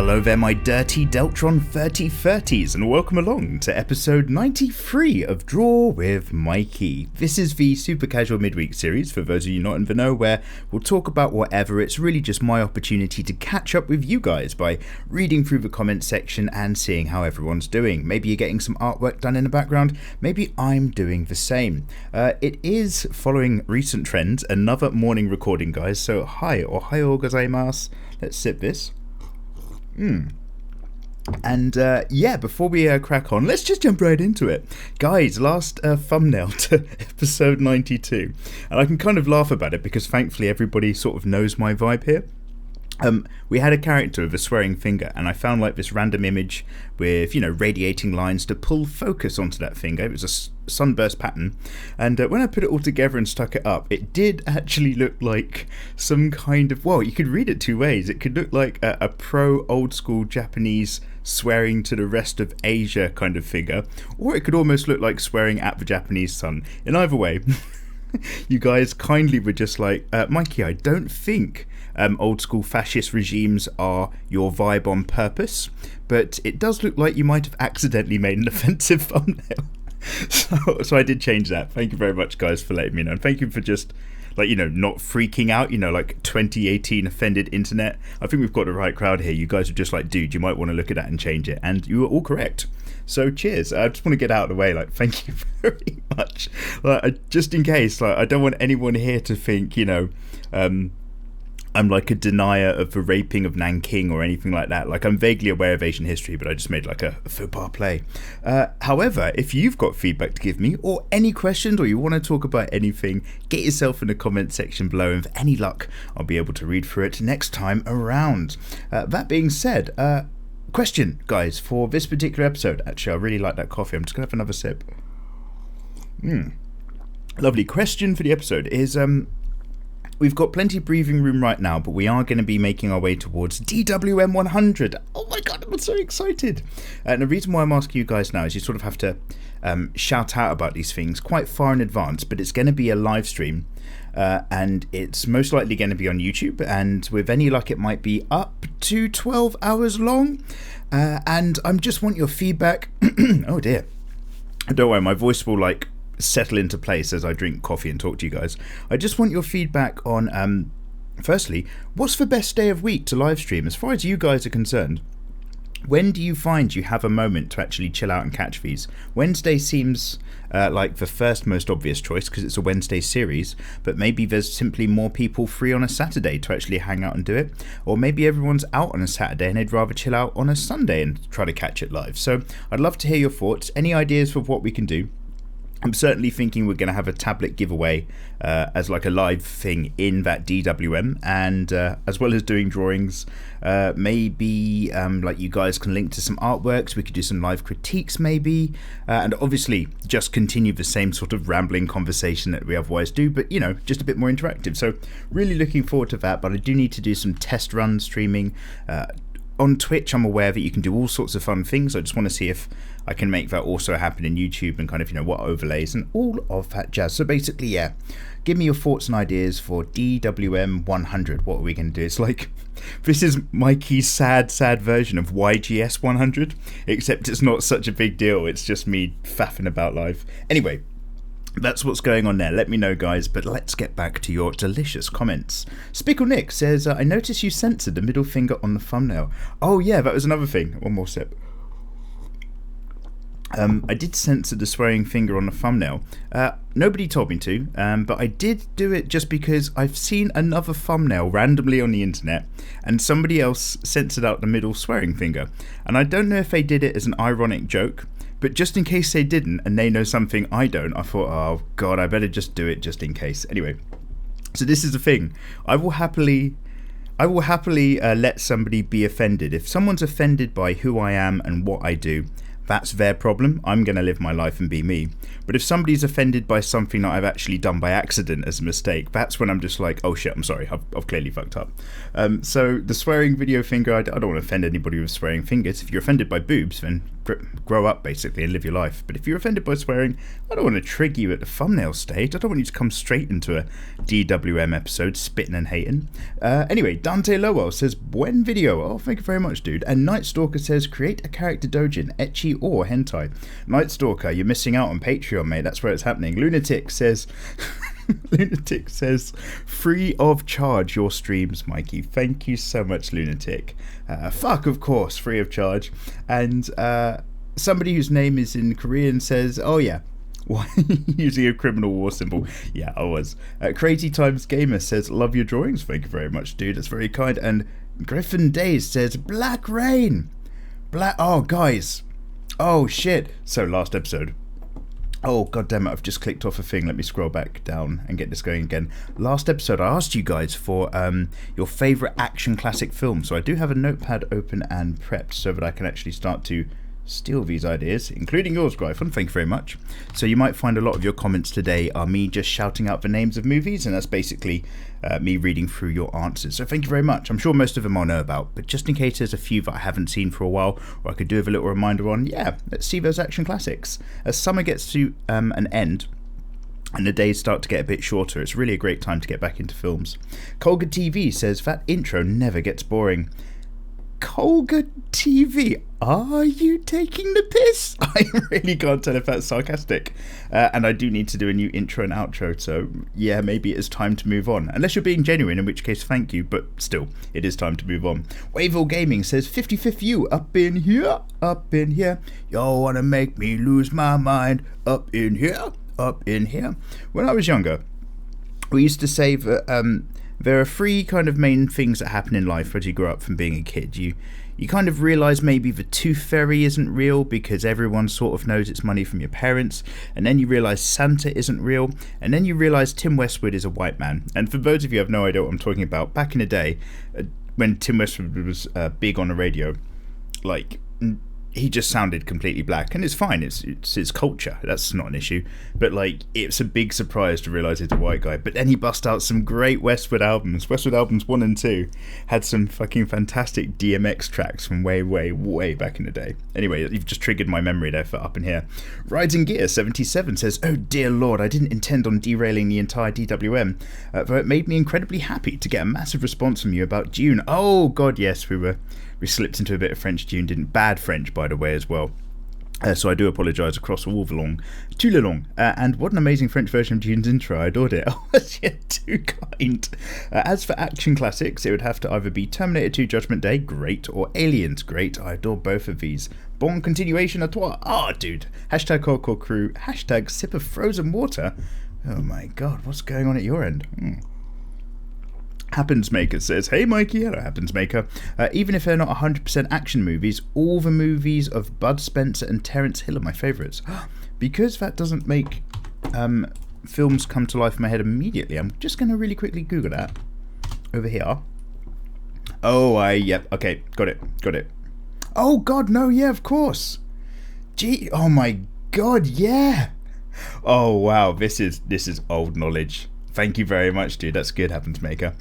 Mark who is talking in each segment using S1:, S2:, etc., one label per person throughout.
S1: Hello there, my dirty Deltron 3030s, and welcome along to episode 93 of Draw With Mikey. This is the super casual midweek series, for those of you not in the know, where we'll talk about whatever. It's really just my opportunity to catch up with you guys by reading through the comments section and seeing how everyone's doing. Maybe you're getting some artwork done in the background, maybe I'm doing the same. It is, following recent trends, another morning recording, guys, so hi, ohayou gozaimasu. Let's sip this. And yeah, before we crack on, let's just jump right into it. Guys, last thumbnail to episode 92. And I can kind of laugh about it because thankfully everybody sort of knows my vibe here. We had a character with a swearing finger, and I found like this random image with, you know, radiating lines to pull focus onto that finger. It was a sunburst pattern, and when I put it all together and stuck it up, it did actually look like some kind of, well, you could read it two ways. It could look like a pro old school Japanese swearing to the rest of Asia kind of figure, or it could almost look like swearing at the Japanese sun. In either way, you guys kindly were just like, Mikey, I don't think old school fascist regimes are your vibe on purpose, but it does look like you might have accidentally made an offensive thumbnail. So I did change that. Thank you very much, guys, for letting me know. And thank you for just, like, you know, not freaking out, you know, like 2018 offended internet. I think we've got the right crowd here. You guys are just like, dude, you might want to look at that and change it. And you were all correct. So cheers. I just want to get out of the way. Like, thank you very much. Like, just in case, like, I don't want anyone here to think, you know, I'm like a denier of the raping of Nanking or anything like that. Like, I'm vaguely aware of Asian history, but I just made like a faux pas play. However, if you've got feedback to give me, or any questions, or you want to talk about anything, get yourself in the comment section below, and with any luck, I'll be able to read through it next time around. That being said, question, guys, for this particular episode. Actually, I really like that coffee. I'm just going to have another sip. Lovely. Question for the episode is, we've got plenty of breathing room right now, but we are going to be making our way towards Ep.100. Oh my god, I'm so excited. And the reason why I'm asking you guys now is you sort of have to shout out about these things quite far in advance, but it's going to be a live stream, and it's most likely going to be on YouTube, and with any luck it might be up to 12 hours long, and I just want your feedback. Oh dear. Don't worry, my voice will like settle into place as I drink coffee and talk to you guys. I just want your feedback on, firstly, what's the best day of week to live stream as far as you guys are concerned? When do you find you have a moment to actually chill out and catch these? Wednesday seems like the first most obvious choice because it's a Wednesday series, but maybe there's simply more people free on a Saturday to actually hang out and do it, or maybe everyone's out on a Saturday and they'd rather chill out on a Sunday and try to catch it live. So I'd love to hear your thoughts, any ideas for what we can do. I'm certainly thinking we're going to have a tablet giveaway as like a live thing in that DWM, and as well as doing drawings, maybe like you guys can link to some artworks, we could do some live critiques maybe, and obviously just continue the same sort of rambling conversation that we otherwise do, but you know, just a bit more interactive. So really looking forward to that, but I do need to do some test run streaming. On Twitch, I'm aware that you can do all sorts of fun things. I just want to see if I can make that also happen in YouTube and kind of, you know, what overlays and all of that jazz. So basically, yeah, give me your thoughts and ideas for DWM100. What are we going to do? It's like, this is Mikey's sad version of YGS100, except it's not such a big deal. It's just me faffing about life. Anyway, that's what's going on there. Let me know, guys, but let's get back to your delicious comments. Spickle Nick says, I noticed you censored the middle finger on the thumbnail. Oh yeah, that was another thing. One more sip. I did censor the swearing finger on the thumbnail. Nobody told me to, but I did do it just because I've seen another thumbnail randomly on the internet and somebody else censored out the middle swearing finger. And I don't know if they did it as an ironic joke, but just in case they didn't and they know something I don't, I thought, oh god, I better just do it just in case. Anyway, so this is the thing. I will happily let somebody be offended. If someone's offended by who I am and what I do, that's their problem. I'm going to live my life and be me. But if somebody's offended by something that I've actually done by accident as a mistake, that's when I'm just like, oh shit, I'm sorry, I've clearly fucked up. So the swearing video finger, I don't want to offend anybody with swearing fingers. If you're offended by boobs, then grow up, basically, and live your life. But if you're offended by swearing, I don't want to trigger you at the thumbnail stage. I don't want you to come straight into a DWM episode, spitting and hating. Anyway, Dante Lowell says, buen video. Oh, thank you very much, dude. And Night Stalker says, create a character dojin, ecchi or hentai. Night Stalker, you're missing out on Patreon, mate. That's where it's happening. Lunatic says... Lunatic says, free of charge your streams, Mikey. Thank you so much, Lunatic. Fuck, of course, free of charge. And somebody whose name is in Korean says, oh yeah, why using a criminal war symbol? Yeah, I was. Crazy Times Gamer says, love your drawings. Thank you very much, dude. That's very kind. And Griffin Days says, Black Rain. Oh, guys. Oh, shit. So, last episode. Oh, god damn it, I've just clicked off a thing. Let me scroll back down and get this going again. Last episode, I asked you guys for your favourite action classic film. So I do have a notepad open and prepped so that I can actually start to steal these ideas, including yours, Gryphon. Thank you very much. So you might find a lot of your comments today are me just shouting out the names of movies, and that's basically me reading through your answers. So thank you very much. I'm sure most of them I'll know about, but just in case there's a few that I haven't seen for a while, or I could do with a little reminder on, yeah, let's see those action classics. As summer gets to an end, and the days start to get a bit shorter, it's really a great time to get back into films. Colga TV says, that intro never gets boring. Colga TV, are you taking the piss? I really can't tell if that's sarcastic. And I do need to do a new intro and outro, so yeah, maybe it is time to move on. Unless you're being genuine, in which case thank you, but still, it is time to move on. Wavell Gaming says, 55th you, up in here, up in here. Y'all wanna make me lose my mind, up in here, up in here. When I was younger, we used to say that there are three kind of main things that happen in life as you grow up from being a kid. You kind of realise maybe the tooth fairy isn't real because everyone sort of knows it's money from your parents, and then you realise Santa isn't real, and then you realise Tim Westwood is a white man. And for those of you who have no idea what I'm talking about, back in the day, when Tim Westwood was big on the radio, like... he just sounded completely black, and it's fine, it's his culture, that's not an issue, but like, it's a big surprise to realise he's a white guy. But then he bust out some great Westwood albums 1 and 2 had some fucking fantastic DMX tracks from way back in the day. Anyway, you've just triggered my memory there for Up in Here. Riding Gear 77 says, oh dear lord, I didn't intend on derailing the entire DWM, though it made me incredibly happy to get a massive response from you about Dune. Oh god, yes, we slipped into a bit of French Dune, didn't. Bad French, by the way, as well. So I do apologise across all the long. Too long. And what an amazing French version of Dune's intro. I adored it. Oh, you're too kind. As for action classics, it would have to either be Terminator 2 Judgment Day, great, or Aliens, great. I adore both of these. Bon continuation à toi. Ah, dude. Hashtag hardcore crew. Hashtag sip of frozen water. Oh my god, what's going on at your end? Happens Maker says, hey Mikey, hello Happens Maker. Even if they're not 100% action movies, all the movies of Bud Spencer and Terence Hill are my favourites. Because that doesn't make films come to life in my head immediately, I'm just going to really quickly Google that. Over here. Oh, yep, okay, got it. Oh god, no, yeah, of course. Gee, oh my god, yeah. Oh wow, this is old knowledge. Thank you very much, dude. That's good, Happens Maker.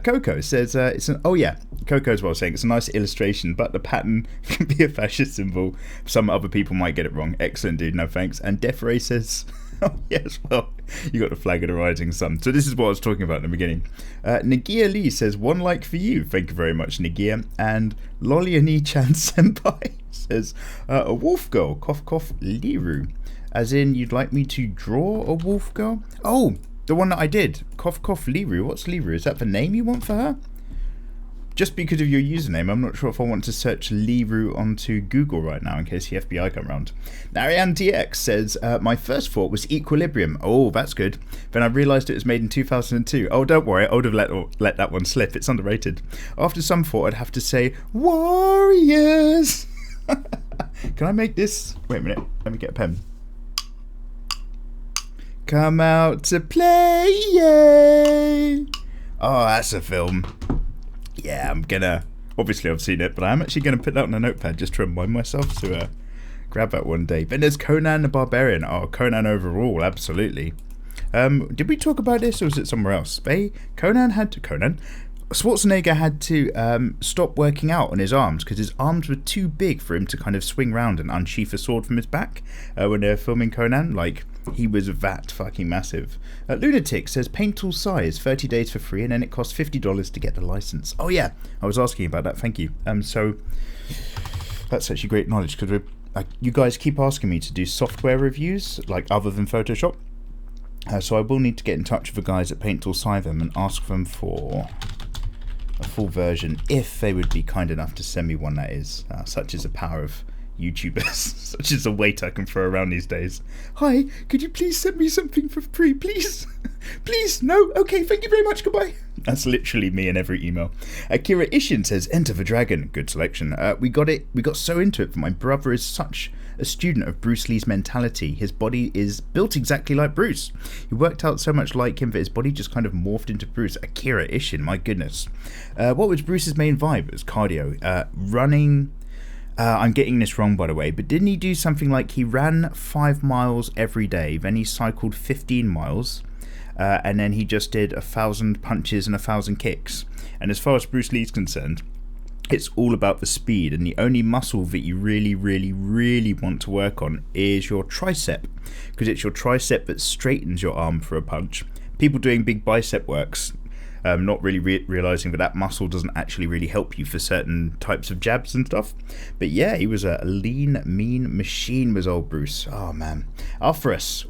S1: Coco says, Coco as well, saying it's a nice illustration, but the pattern can be a fascist symbol. Some other people might get it wrong. Excellent, dude. No thanks. And Defray says, oh, yes, well, you got the flag of the rising sun. So this is what I was talking about in the beginning. Nagia Lee says, one like for you. Thank you very much, Nagia. And Loliani-chan Senpai says, a wolf girl, cough, cough, Liru. As in, you'd like me to draw a wolf girl? Oh, the one that I did. Cough Cough Liru. What's Liru? Is that the name you want for her? Just because of your username, I'm not sure if I want to search Liru onto Google right now in case the FBI come round. Narian TX says, my first thought was Equilibrium. Oh, that's good. Then I realised it was made in 2002. Oh, don't worry. I would have let that one slip. It's underrated. After some thought, I'd have to say, Warriors. Can I make this? Wait a minute. Let me get a pen. Come out to play, yay! Oh, that's a film. Yeah, I'm gonna... Obviously, I've seen it, but I'm actually gonna put that on a notepad just to remind myself to grab that one day. Then there's Conan the Barbarian. Oh, Conan overall, absolutely. Did we talk about this, or was it somewhere else? Conan had to... Conan? Schwarzenegger had to stop working out on his arms because his arms were too big for him to kind of swing round and unsheath a sword from his back when they were filming Conan. Like, he was that fucking massive. Lunatic says paint tool size 30 days for free, and then it costs $50 to get the license. Oh yeah, I was asking about that. Thank you. So that's actually great knowledge, because you guys keep asking me to do software reviews, like other than Photoshop. So I will need to get in touch with the guys at Paint Tool Cythem and ask them for a full version, if they would be kind enough to send me one, that is. Such is the power of YouTubers. Such is the weight I can throw around these days. Hi, could you please send me something for free, please? Please? No? Okay, thank you very much, goodbye. That's literally me in every email. Akira Ishin says, Enter the Dragon. Good selection. We got so into it, but my brother is such a student of Bruce Lee's mentality. His body is built exactly like Bruce. He worked out so much like him that his body just kind of morphed into Bruce. Akira Ishin, my goodness. What was Bruce's main vibe? It was cardio. Running. I'm getting this wrong, by the way, but didn't he do something like he ran 5 miles every day, then he cycled 15 miles, and then he just did 1,000 punches and 1,000 kicks? And as far as Bruce Lee's concerned, it's all about the speed, and the only muscle that you really, really, really want to work on is your tricep, because it's your tricep that straightens your arm for a punch. People doing big bicep works, not really realising that muscle doesn't actually really help you for certain types of jabs and stuff. But yeah, he was a lean, mean machine, was old Bruce. Oh man. Arthurus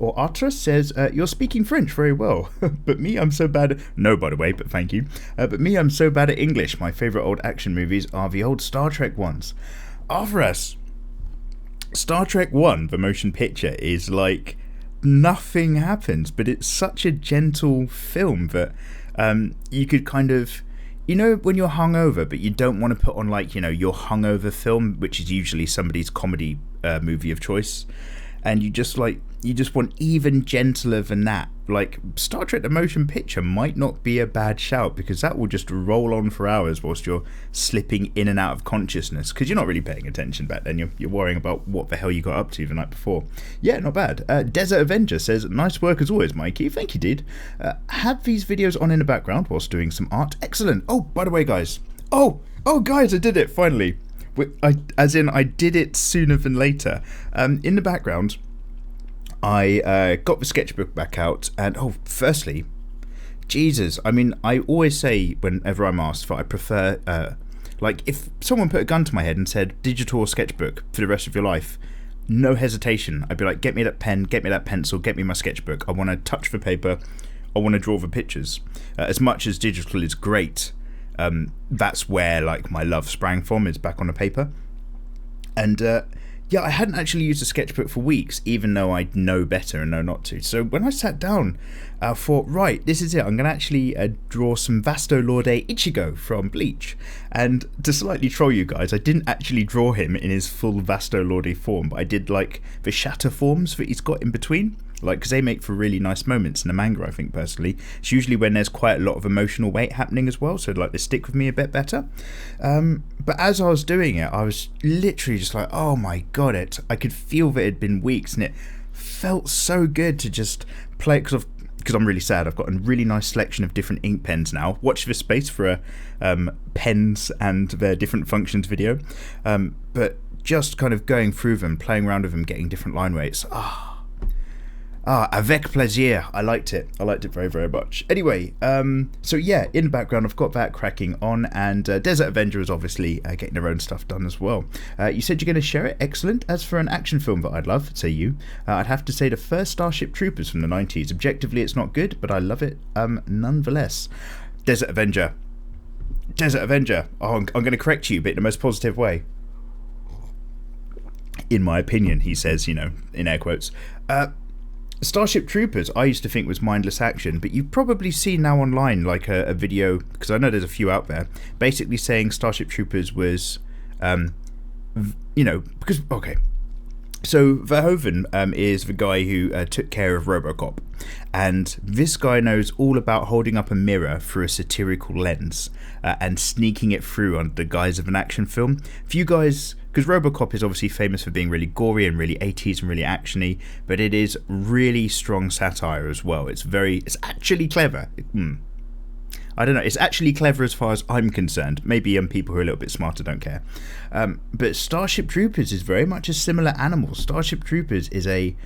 S1: says, you're speaking French very well, but me, I'm so bad at... No, by the way, but thank you. But me, I'm so bad at English. My favourite old action movies are the old Star Trek ones. Arthurus, Star Trek 1, the motion picture, is like nothing happens, but it's such a gentle film that you could kind of, you know, when you're hungover, but you don't want to put on, like, you know, your hungover film, which is usually somebody's comedy movie of choice, and you just want even gentler than that. Like, Star Trek the motion picture might not be a bad shout, because that will just roll on for hours whilst you're slipping in and out of consciousness, because you're not really paying attention back then. You're worrying about what the hell you got up to the night before. Yeah, not bad. Desert Avenger says, nice work as always, Mikey. Thank you, dude. Have these videos on in the background whilst doing some art. Excellent. Oh, by the way, guys. Oh, guys, I did it, finally. I did it sooner than later. In the background, I got the sketchbook back out, and firstly, Jesus, I mean, I always say whenever I'm asked that I prefer, like, if someone put a gun to my head and said digital or sketchbook for the rest of your life, no hesitation, I'd be like, get me that pen, get me that pencil, get me my sketchbook. I want to touch the paper, I want to draw the pictures. As much as digital is great, that's where, like, my love sprang from, is back on the paper. And yeah, I hadn't actually used a sketchbook for weeks, even though I know better and know not to. So when I sat down, I thought, right, this is it. I'm going to actually draw some Vasto Lorde Ichigo from Bleach. And to slightly troll you guys, I didn't actually draw him in his full Vasto Lorde form, but I did, like, the shatter forms that he's got in between. Like, because they make for really nice moments in the manga, I think, personally. It's usually when there's quite a lot of emotional weight happening as well, so, like, they stick with me a bit better. But as I was doing it, I was literally just like, oh my god, I could feel that it had been weeks, and it felt so good to just play, because I'm really sad. I've got a really nice selection of different ink pens now. Watch this space for a pens and their different functions video. But just kind of going through them, playing around with them, getting different line weights. Avec plaisir. I liked it very, very much. Anyway, so yeah, in the background I've got that cracking on, and Desert Avenger is obviously getting their own stuff done as well. You said you're going to share it. Excellent. As for an action film that I'd love, say you, I'd have to say the first Starship Troopers from the 90s. Objectively it's not good, but I love it nonetheless. Desert Avenger. Oh, I'm going to correct you, but in the most positive way. In my opinion, he says, you know, in air quotes. Starship Troopers, I used to think was mindless action, but you've probably seen now online, like a video, because I know there's a few out there, basically saying Starship Troopers was, you know, because, okay, so Verhoeven is the guy who took care of RoboCop, and this guy knows all about holding up a mirror through a satirical lens and sneaking it through under the guise of an action film. If you guys... Because RoboCop is obviously famous for being really gory and really 80s and really actiony, but it is really strong satire as well. It's actually clever. I don't know. It's actually clever as far as I'm concerned. Maybe people who are a little bit smarter don't care. But Starship Troopers is very much a similar animal. Starship Troopers is a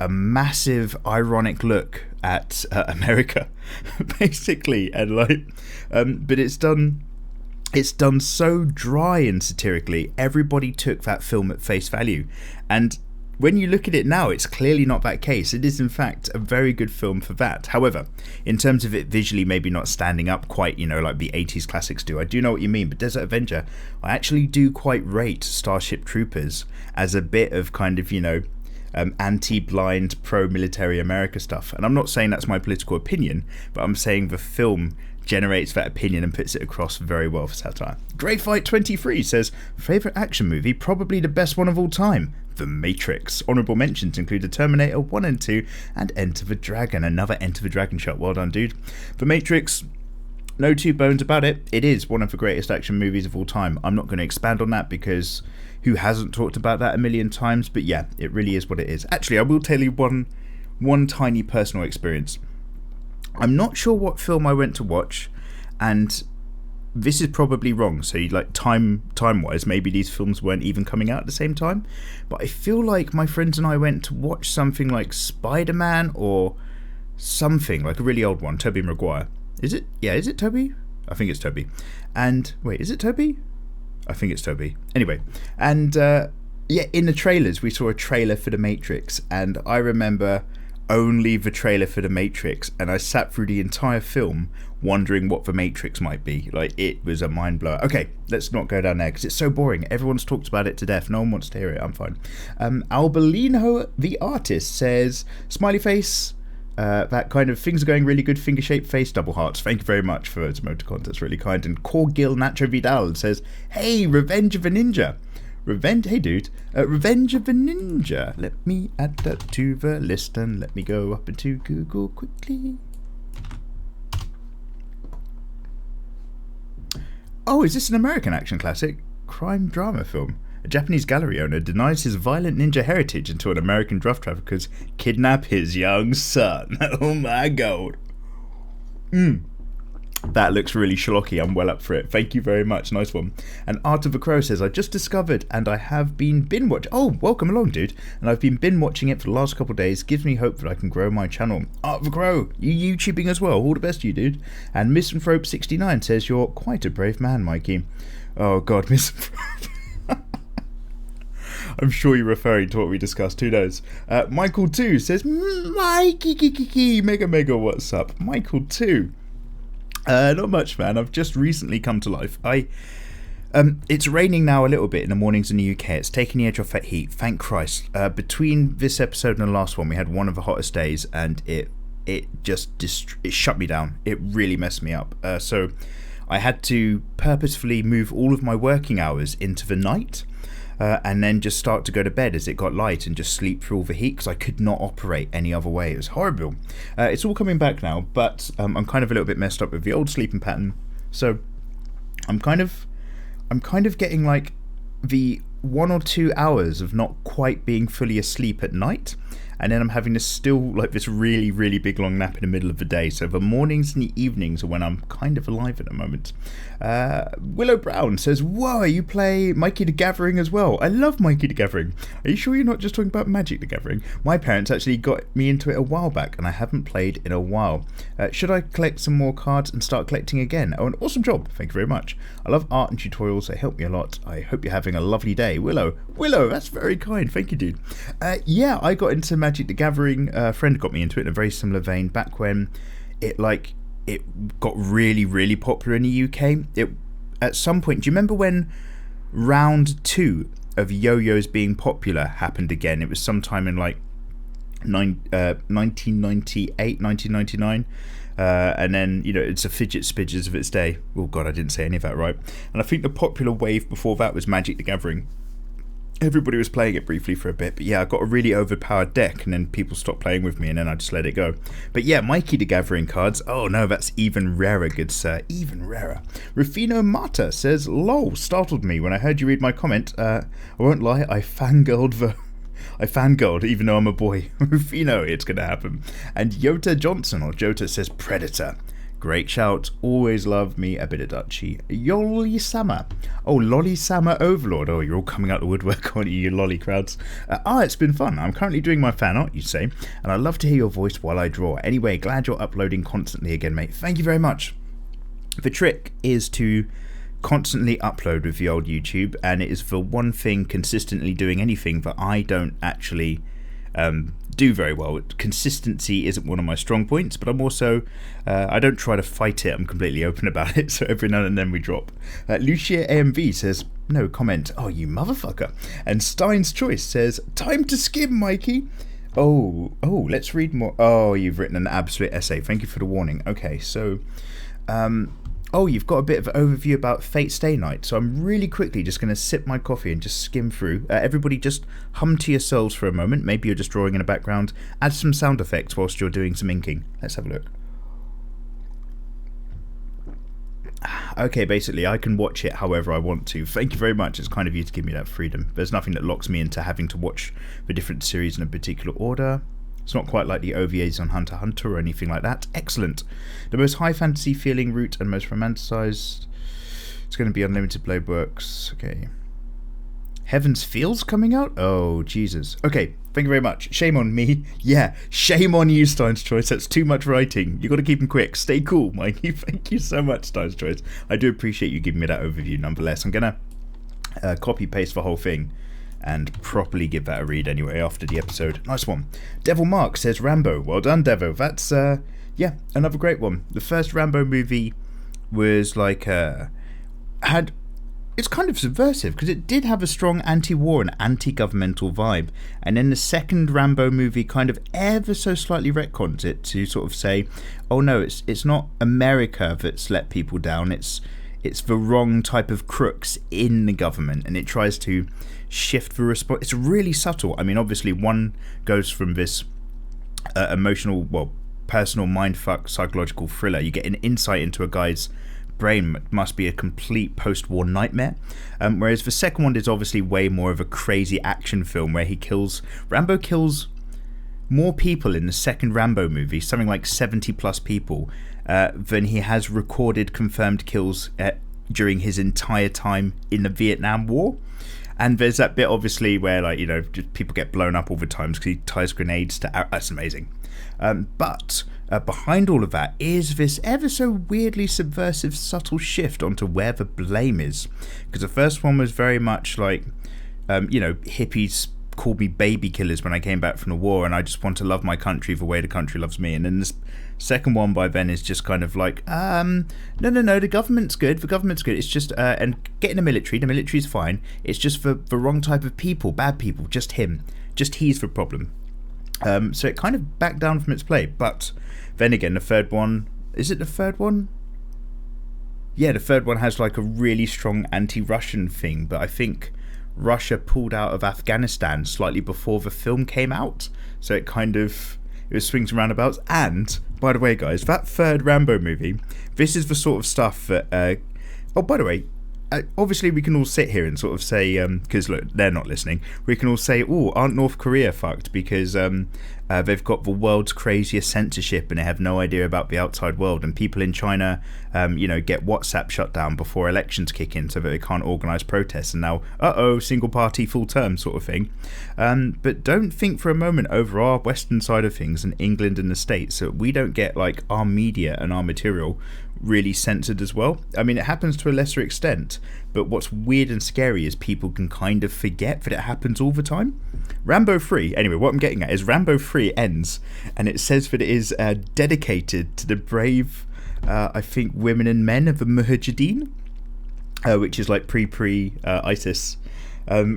S1: massive ironic look at America, basically, and but it's done so dry and satirically. Everybody took that film at face value, and when you look at it now, it's clearly not that case. It is, in fact, a very good film for that. However, in terms of it visually maybe not standing up quite, like the 80s classics do, I do know what you mean. But Desert Avenger, I actually do quite rate Starship Troopers as a bit of kind of, anti-blind, pro-military America stuff. And I'm not saying that's my political opinion, but I'm saying the film generates that opinion and puts it across very well for satire. Grey Fight 23 says, favourite action movie, probably the best one of all time, The Matrix. Honourable mentions include The Terminator 1 and 2 and Enter the Dragon. Another Enter the Dragon shot. Well done, dude. The Matrix, no two bones about it. It is one of the greatest action movies of all time. I'm not going to expand on that because who hasn't talked about that a million times? But yeah, it really is what it is. Actually, I will tell you one tiny personal experience. I'm not sure what film I went to watch, and this is probably wrong, so time-wise, maybe these films weren't even coming out at the same time, but I feel like my friends and I went to watch something like Spider-Man or something, like a really old one, Tobey Maguire. Is it? Yeah, is it Tobey? I think it's Tobey. And, wait, is it Tobey? I think it's Tobey. Anyway, and, in the trailers, we saw a trailer for The Matrix, and I remember only the trailer for The Matrix, and I sat through the entire film wondering what The Matrix might be. It was a mind blower. Okay, let's not go down there because it's so boring. Everyone's talked about it to death. No one wants to hear it. I'm fine. Albelino the artist says, smiley face, that kind of things are going really good, finger shaped face, double hearts. Thank you very much for those emoticons. That's really kind. And Corgil Nacho Vidal says, hey, Revenge of a Ninja. Hey dude, Revenge of the Ninja. Let me add that to the list and let me go up into Google quickly. Oh, is this an American action classic? Crime drama film. A Japanese gallery owner denies his violent ninja heritage until an American drug traffickers kidnap his young son. Oh my god. That looks really schlocky. I'm well up for it. Thank you very much. Nice one. And Art of a Crow says, I just discovered and I have been binge watching. Oh, welcome along, dude. And I've been binge watching it for the last couple of days. Gives me hope that I can grow my channel. Art of a Crow, you YouTubing as well. All the best to you, dude. And Misanthrope69 says, you're quite a brave man, Mikey. Oh, God, Misanthrope. I'm sure you're referring to what we discussed. Who knows? Michael 2 says, Mikey, mega, what's up? Michael 2. Not much, man. I've just recently come to life. It's raining now a little bit in the mornings in the UK. It's taking the edge off that heat. Thank Christ. Between this episode and the last one, we had one of the hottest days, and it shut me down. It really messed me up. So I had to purposefully move all of my working hours into the night. And then just start to go to bed as it got light and just sleep through all the heat because I could not operate any other way. It was horrible. It's all coming back now, but I'm kind of a little bit messed up with the old sleeping pattern. So I'm kind of getting like the 1 or 2 hours of not quite being fully asleep at night, and then I'm having to still like this really, really big long nap in the middle of the day. So the mornings and the evenings are when I'm kind of alive at the moment. Willow Brown says, whoa, you play Mikey the Gathering as well? I love Mikey the Gathering. Are you sure you're not just talking about Magic the Gathering? My parents actually got me into it a while back and I haven't played in a while. Should I collect some more cards and start collecting again? Oh, an awesome job. Thank you very much. I love art and tutorials. They help me a lot. I hope you're having a lovely day. Willow, that's very kind. Thank you, dude. Yeah, I got into Magic the Gathering. A friend got me into it in a very similar vein back when it got really, really popular in the UK. At some point, do you remember when round 2 of yo-yos being popular happened again? It was sometime in 1998, 1999. And then, it's a fidget spinners of its day. Oh god, I didn't say any of that right. And I think the popular wave before that was Magic the Gathering. Everybody was playing it briefly for a bit, but yeah, I got a really overpowered deck, and then people stopped playing with me, and then I just let it go. But yeah, Mikey the Gathering cards, oh no, that's even rarer, good sir, even rarer. Rufino Mata says, lol, startled me when I heard you read my comment. I won't lie, I fangirled even though I'm a boy. Rufino, it's gonna happen. And Jota Johnson, or Jota, says, Predator. Great shout. Always love me a bit of Dutchy. Yoli Sama. Oh, Lolly Sama Overlord. Oh, you're all coming out the woodwork, aren't you lolly crowds? It's been fun. I'm currently doing my fan art, you say, and I love to hear your voice while I draw. Anyway, glad you're uploading constantly again, mate. Thank you very much. The trick is to constantly upload with the old YouTube, and it is for one thing consistently doing anything that I don't actually do very well. Consistency isn't one of my strong points, but I'm also I don't try to fight it. I'm completely open about it, so every now and then we drop. Lucia AMV says no comment. Oh, you motherfucker. And Stein's Choice says time to skim, Mikey. Oh, let's read more. Oh, you've written an absolute essay. Thank you for the warning. Okay, so you've got a bit of an overview about Fate Stay Night, so I'm really quickly just going to sip my coffee and just skim through. Everybody just hum to yourselves for a moment. Maybe you're just drawing in the background. Add some sound effects whilst you're doing some inking. Let's have a look. Okay, basically, I can watch it however I want to. Thank you very much. It's kind of you to give me that freedom. There's nothing that locks me into having to watch the different series in a particular order. It's not quite like the OVAs on Hunter x Hunter or anything like that. Excellent. The most high fantasy feeling route and most romanticized. It's going to be Unlimited Blade Works. Okay. Heaven's Fields coming out? Oh, Jesus. Okay, thank you very much. Shame on me. Yeah, shame on you, Stein's Choice. That's too much writing. You got to keep them quick. Stay cool, Mikey. Thank you so much, Stein's Choice. I do appreciate you giving me that overview nonetheless. I'm going to copy-paste the whole thing and properly give that a read anyway after the episode. Nice one. Devil Mark says Rambo. Well done, Devo. That's, another great one. The first Rambo movie was like, it's kind of subversive because it did have a strong anti-war and anti-governmental vibe. And then the second Rambo movie kind of ever so slightly retcons it to sort of say, oh no, it's not America that's let people down. It's the wrong type of crooks in the government, and it tries to shift the response. It's really subtle. I mean, obviously one goes from this emotional, personal mindfuck psychological thriller. You get an insight into a guy's brain. Must be a complete post-war nightmare, whereas the second one is obviously way more of a crazy action film where Rambo kills more people in the second Rambo movie, something like 70 plus people, than he has recorded confirmed kills during his entire time in the Vietnam War. And there's that bit obviously where just people get blown up all the time because he ties grenades to that's amazing. But behind all of that is this ever so weirdly subversive subtle shift onto where the blame is, because the first one was very much like hippies called me baby killers when I came back from the war, and I just want to love my country the way the country loves me. And then this second one by then is just kind of like, no, the government's good, it's just, and get in the military's fine, it's just for the wrong type of people, bad people, just he's the problem. So it kind of backed down from its play. But then again, the third one, is it the third one? Yeah, the third one has like a really strong anti-Russian thing, but I think Russia pulled out of Afghanistan slightly before the film came out, so it was swings and roundabouts. And by the way, guys, that third Rambo movie, this is the sort of stuff that by the way, obviously we can all sit here and sort of say, because look, they're not listening, we can all say, oh, aren't North Korea fucked because they've got the world's craziest censorship and they have no idea about the outside world, and people in China get WhatsApp shut down before elections kick in so that they can't organise protests, and now single party full term sort of thing. But don't think for a moment over our western side of things in England and the States that we don't get like our media and our material really censored as well. I mean, it happens to a lesser extent, but what's weird and scary is people can kind of forget that it happens all the time. Rambo 3, anyway, what I'm getting at is Rambo 3 ends and it says that it is dedicated to the brave I think women and men of the Mujahideen, which is like pre-ISIS,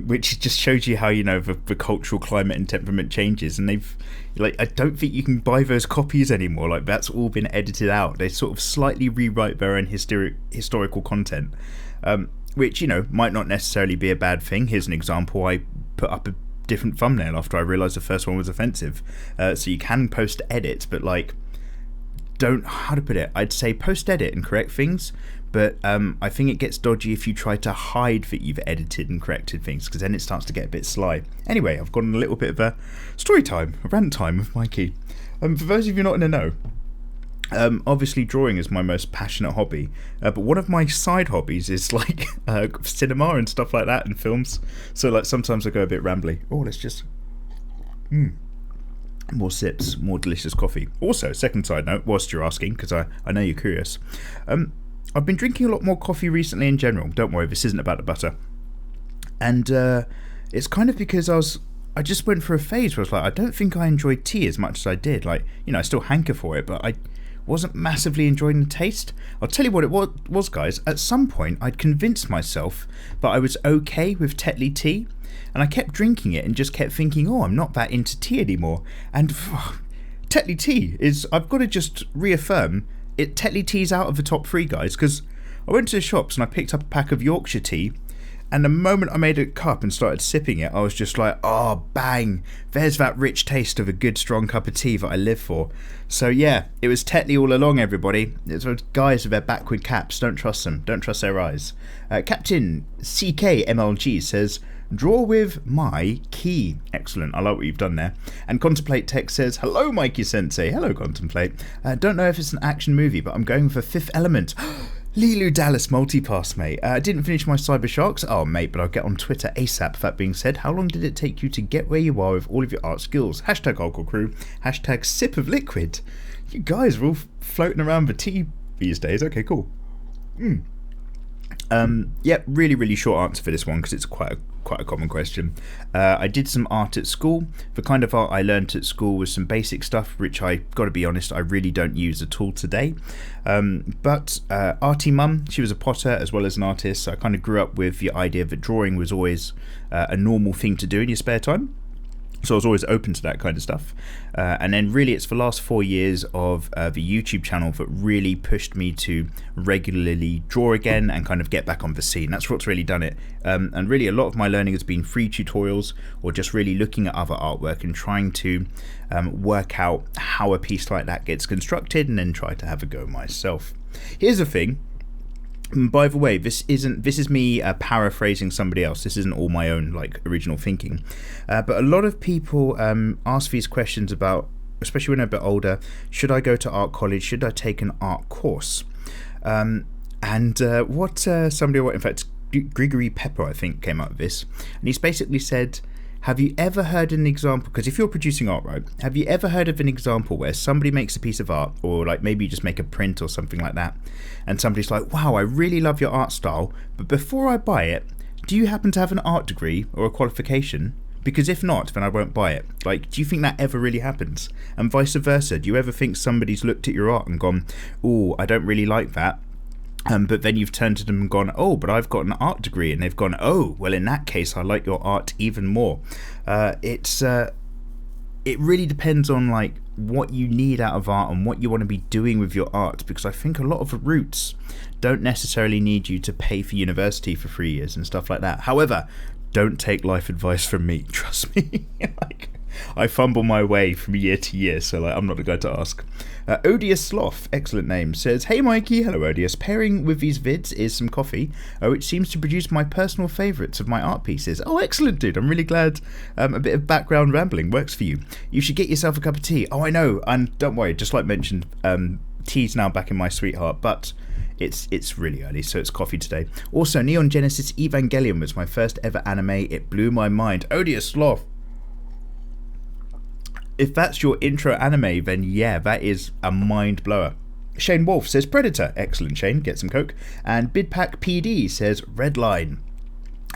S1: which just shows you how the cultural climate and temperament changes. And they've I don't think you can buy those copies anymore. Like, that's all been edited out. They sort of slightly rewrite their own historical content, which might not necessarily be a bad thing. Here's an example. I put up a different thumbnail after I realised the first one was offensive. So you can post edit, but I'd say post edit and correct things, but I think it gets dodgy if you try to hide that you've edited and corrected things, because then it starts to get a bit sly. Anyway, I've got a little bit of a story time, a rant time with Mikey. For those of you not in the know, Obviously, drawing is my most passionate hobby, but one of my side hobbies is like cinema and stuff like that, and films. So like sometimes I go a bit rambly. Oh, let's just more sips, more delicious coffee. Also, second side note, whilst you're asking, because I know you're curious, I've been drinking a lot more coffee recently in general. Don't worry, this isn't about the butter. And it's kind of because I just went through a phase where I was like, I don't think I enjoyed tea as much as I did. Like, you know, I still hanker for it, but I wasn't massively enjoying the taste. I'll tell you what it was, guys. At some point, I'd convinced myself that I was okay with Tetley tea, and I kept drinking it and just kept thinking, oh, I'm not that into tea anymore. And Tetley tea is, I've got to just reaffirm, Tetley tea's out of the top 3, guys, because I went to the shops and I picked up a pack of Yorkshire tea, and the moment I made a cup and started sipping it, I was just like, oh, bang, there's that rich taste of a good strong cup of tea that I live for. So yeah, it was Tetley all along, everybody. It's those guys with their backward caps. Don't trust them. Don't trust their eyes. Captain CKMLG says, draw with Mikey. Excellent. I like what you've done there. And Contemplate Tech says, hello, Mikey Sensei. Hello, Contemplate. Don't know if it's an action movie, but I'm going for Fifth Element. Lilu Dallas multipass, mate. I didn't finish my Cyber Sharks. Oh, mate, but I'll get on Twitter ASAP. That being said, how long did it take you to get where you are with all of your art skills? Hashtag Alcohol Crew. Hashtag Sip of Liquid. You guys are all floating around the tea these days. Okay, cool. Yep, really, really short answer for this one because it's quite a common question. I did some art at school. The kind of art I learnt at school was some basic stuff, which I gotta be honest, I really don't use at all today. But Artie Mum, she was a potter as well as an artist, so I kind of grew up with the idea that drawing was always a normal thing to do in your spare time. So I was always open to that kind of stuff. And then really it's the last 4 years of the YouTube channel that really pushed me to regularly draw again and kind of get back on the scene. That's what's really done it. And really a lot of my learning has been free tutorials or just really looking at other artwork and trying to work out how a piece like that gets constructed and then try to have a go myself. Here's the thing. By the way, this is me paraphrasing somebody else. This isn't all my own like original thinking. But a lot of people ask these questions about, especially when they're a bit older, should I go to art college? Should I take an art course? In fact, Grigory Pepper, I think, came up with this. And he's basically said, have you ever heard an example, because if you're producing art, right, have you ever heard of an example where somebody makes a piece of art, or like maybe you just make a print or something like that, and somebody's like, wow, I really love your art style, but before I buy it, do you happen to have an art degree or a qualification? Because if not, then I won't buy it. Like, do you think that ever really happens? And vice versa, do you ever think somebody's looked at your art and gone, oh, I don't really like that, but then you've turned to them and gone, oh, but I've got an art degree, and they've gone, oh, well, in that case, I like your art even more. It really depends on like what you need out of art and what you want to be doing with your art, because I think a lot of the routes don't necessarily need you to pay for university for 3 years and stuff like that. However, don't take life advice from me, trust me. Like, I fumble my way from year to year, so like, I'm not the guy to ask. Odious Sloth, excellent name, says, hey Mikey, hello Odious, pairing with these vids is some coffee, which seems to produce my personal favourites of my art pieces. Oh, excellent, dude, I'm really glad a bit of background rambling works for you. You should get yourself a cup of tea. Oh, I know, and don't worry, just like mentioned, tea's now back in my sweetheart, but it's really early, so it's coffee today. Also, Neon Genesis Evangelion was my first ever anime. It blew my mind. Odious Sloth, if that's your intro anime, then yeah, that is a mind blower. Shane Wolf says Predator. Excellent, Shane. Get some Coke. And Bidpack PD says Redline.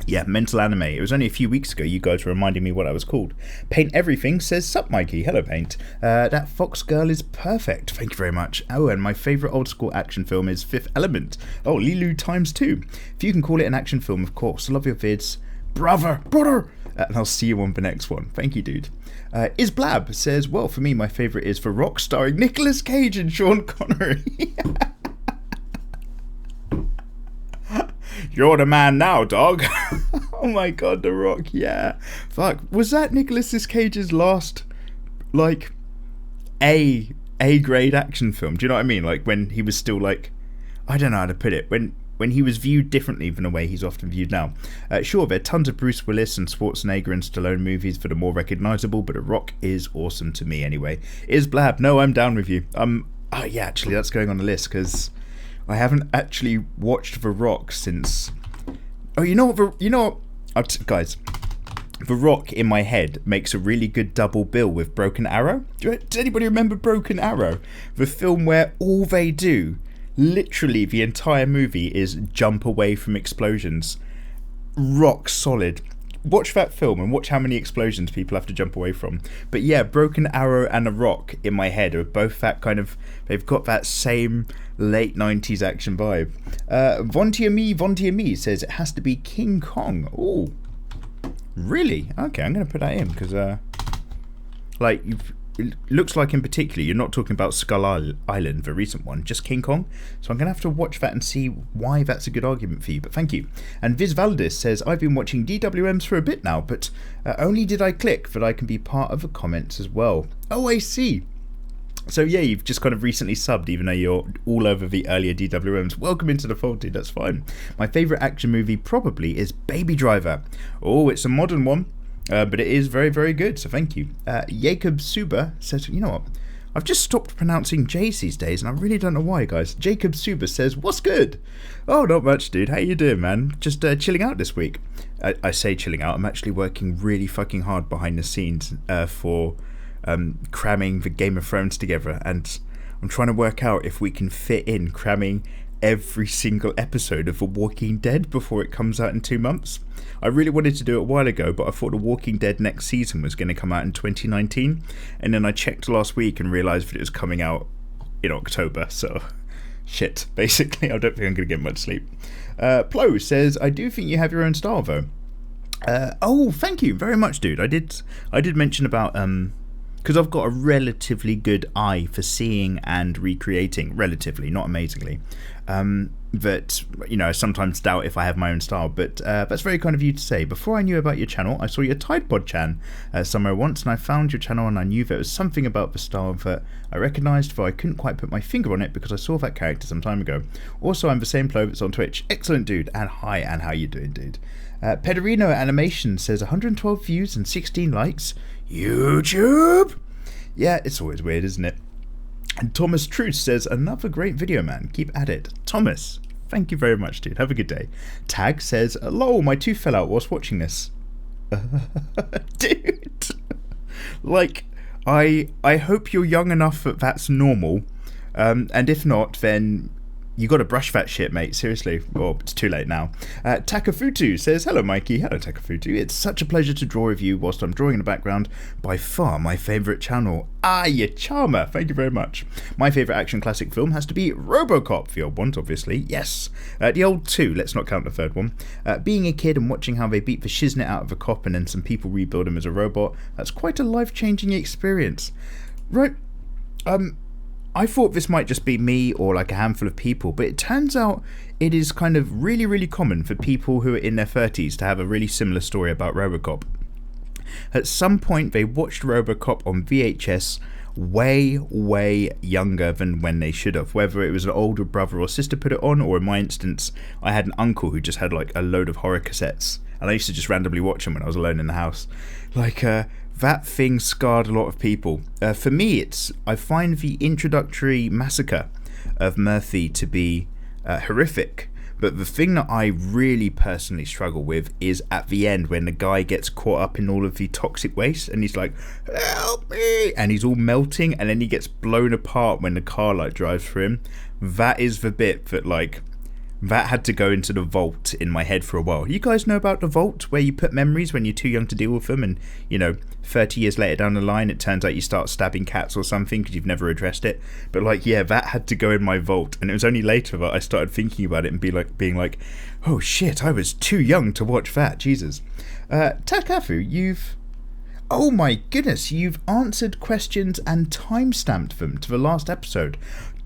S1: Yeah, mental anime. It was only a few weeks ago you guys were reminding me what I was called. Paint Everything says sup Mikey. Hello Paint. That Fox girl is perfect. Thank you very much. Oh, and my favourite old school action film is Fifth Element. Oh, Lilu ×2. If you can call it an action film, of course. I love your vids. Brother. And I'll see you on the next one. Thank you, dude. Isblab says, well, for me, my favourite is The Rock, starring Nicolas Cage and Sean Connery. You're the man now, dog. Oh my god, The Rock, yeah. Fuck, was that Nicolas Cage's last, like, A-grade action film? Do you know what I mean? Like, when he was still, like, I don't know how to put it, when he was viewed differently than the way he's often viewed now. Sure, there are tons of Bruce Willis and Schwarzenegger and Stallone movies that are more recognisable, but The Rock is awesome to me anyway. Isblab, no, I'm down with you. Oh yeah, actually that's going on the list because I haven't actually watched The Rock since. Oh, you know what? Guys, The Rock in my head makes a really good double bill with Broken Arrow. Does anybody remember Broken Arrow? The film where all they do, literally the entire movie, is jump away from explosions. Rock solid. Watch that film and watch how many explosions people have to jump away from. But yeah, Broken Arrow and The Rock in my head are both that kind of, they've got that same late 90s action vibe. Vontier Me says it has to be King Kong. Oh, really? Okay, I'm going to put that in because, it looks like in particular you're not talking about Skull Island, the recent one, just King Kong. So I'm going to have to watch that and see why that's a good argument for you, but thank you. And Viz Valdis says, I've been watching DWMs for a bit now, but only did I click that I can be part of the comments as well. Oh, I see. So yeah, you've just kind of recently subbed, even though you're all over the earlier DWMs. Welcome into the fold, dude, that's fine. My favourite action movie probably is Baby Driver. Oh, it's a modern one. But it is very, very good, so thank you. Jacob Suber says, you know what? I've just stopped pronouncing J's these days, and I really don't know why, guys. Jacob Suber says, what's good? Oh, not much, dude. How you doing, man? Just chilling out this week. I say chilling out. I'm actually working really fucking hard behind the scenes for cramming the Game of Thrones together, and I'm trying to work out if we can fit in cramming every single episode of The Walking Dead before it comes out in 2 months. I really wanted to do it a while ago, but I thought The Walking Dead next season was going to come out in 2019, and then I checked last week and realised that it was coming out in October, so shit, basically. I don't think I'm going to get much sleep. Plo says, I do think you have your own style though. Oh, thank you very much, dude. I did mention about because I've got a relatively good eye for seeing and recreating, relatively, not amazingly. That, you know, I sometimes doubt if I have my own style, but that's very kind of you to say. Before I knew about your channel, I saw your Tide Pod Chan somewhere once, and I found your channel and I knew there was something about the style that I recognised, though I couldn't quite put my finger on it because I saw that character some time ago. Also, I'm the same Plo that's on Twitch. Excellent, dude, and hi, and how you doing, dude? Pederino Animation says 112 views and 16 likes. YouTube! Yeah, it's always weird, isn't it? And Thomas Truce says, another great video, man. Keep at it. Thomas, thank you very much, dude. Have a good day. Tag says, lol, my tooth fell out whilst watching this. Dude. Like, I hope you're young enough that that's normal. And if not, then you got to brush that shit, mate. Seriously. Well, it's too late now. Takafutu says, hello, Mikey. Hello, Takafutu. It's such a pleasure to draw with you whilst I'm drawing in the background. By far my favourite channel. Ah, you charmer. Thank you very much. My favourite action classic film has to be RoboCop. The old ones, obviously. Yes. The old two. Let's not count the third one. Being a kid and watching how they beat the shiznit out of a cop and then some people rebuild him as a robot. That's quite a life-changing experience. Right. I thought this might just be me or like a handful of people, but it turns out it is kind of really, really common for people who are in their 30s to have a really similar story about RoboCop. At some point, they watched RoboCop on VHS way, way younger than when they should have. Whether it was an older brother or sister put it on, or in my instance, I had an uncle who just had like a load of horror cassettes, and I used to just randomly watch them when I was alone in the house. Like, that thing scarred a lot of people. For me, I find the introductory massacre of Murphy to be horrific. But the thing that I really personally struggle with is at the end when the guy gets caught up in all of the toxic waste and he's like, help me! And he's all melting and then he gets blown apart when the car like drives through him. That is the bit that like, that had to go into the vault in my head for a while. You guys know about the vault where you put memories when you're too young to deal with them and, you know, 30 years later down the line it turns out you start stabbing cats or something because you've never addressed it. But like, yeah, that had to go in my vault, and it was only later that I started thinking about it and being like, oh shit, I was too young to watch that. Jesus. Takafu, oh my goodness, you've answered questions and timestamped them to the last episode.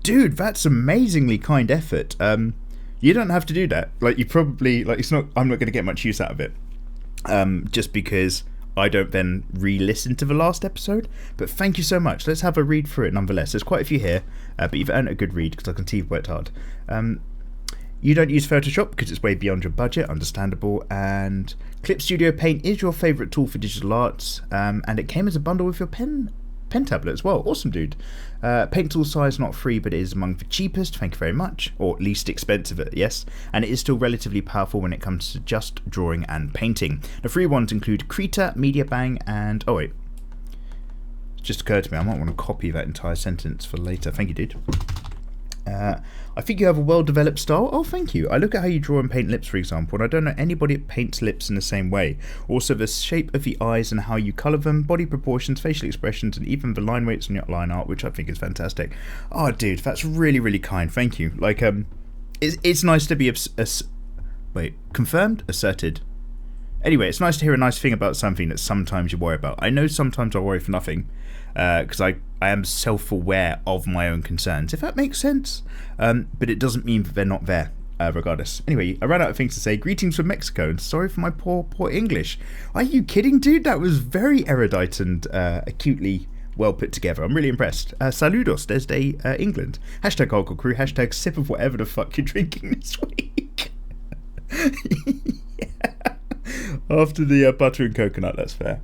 S1: Dude, that's amazingly kind effort. You don't have to do that. Like, you probably, like, I'm not going to get much use out of it. Just because I don't then re-listen to the last episode. But thank you so much. Let's have a read through it nonetheless. There's quite a few here, but you've earned a good read because I can see you've worked hard. You don't use Photoshop because it's way beyond your budget, understandable. And Clip Studio Paint is your favourite tool for digital arts, and it came as a bundle with your pen. pen tablet as well. Awesome, dude. Paint tool size not free, but it is among the cheapest. Thank you very much. Or least expensive, yes. And it is still relatively powerful when it comes to just drawing and painting. The free ones include Krita, Mediabang, and... oh, wait. It just occurred to me, I might want to copy that entire sentence for later. Thank you, dude. I think you have a well-developed style. Oh, thank you. I look at how you draw and paint lips, for example, and I don't know anybody that paints lips in the same way. Also, the shape of the eyes and how you colour them, body proportions, facial expressions, and even the line weights in your line art, which I think is fantastic. Oh, dude, that's really, really kind. Thank you. Like, it's nice to be confirmed? Asserted. Anyway, it's nice to hear a nice thing about something that sometimes you worry about. I know sometimes I worry for nothing, because I am self-aware of my own concerns, if that makes sense. But it doesn't mean that they're not there, regardless. Anyway, I ran out of things to say. Greetings from Mexico, and sorry for my poor English. Are you kidding, dude? That was very erudite and acutely well put together. I'm really impressed. Saludos desde England. Hashtag Alcohol Crew. Hashtag sip of whatever the fuck you're drinking this week. Yeah. After the butter and coconut, that's fair.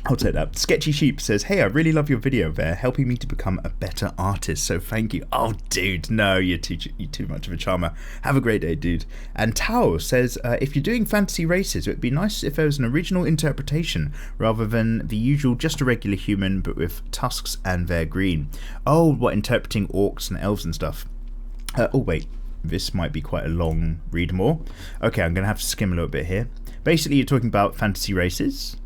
S1: I'll take that. Sketchy Sheep says, hey, I really love your video there, helping me to become a better artist, so thank you. Oh, dude, no, you're too much of a charmer. Have a great day, dude. And Tao says, if you're doing fantasy races, it would be nice if there was an original interpretation, rather than the usual just a regular human, but with tusks and they're green. Oh, what, interpreting orcs and elves and stuff? Oh, wait. This might be quite a long read more. Okay, I'm going to have to skim a little bit here. Basically, you're talking about fantasy races.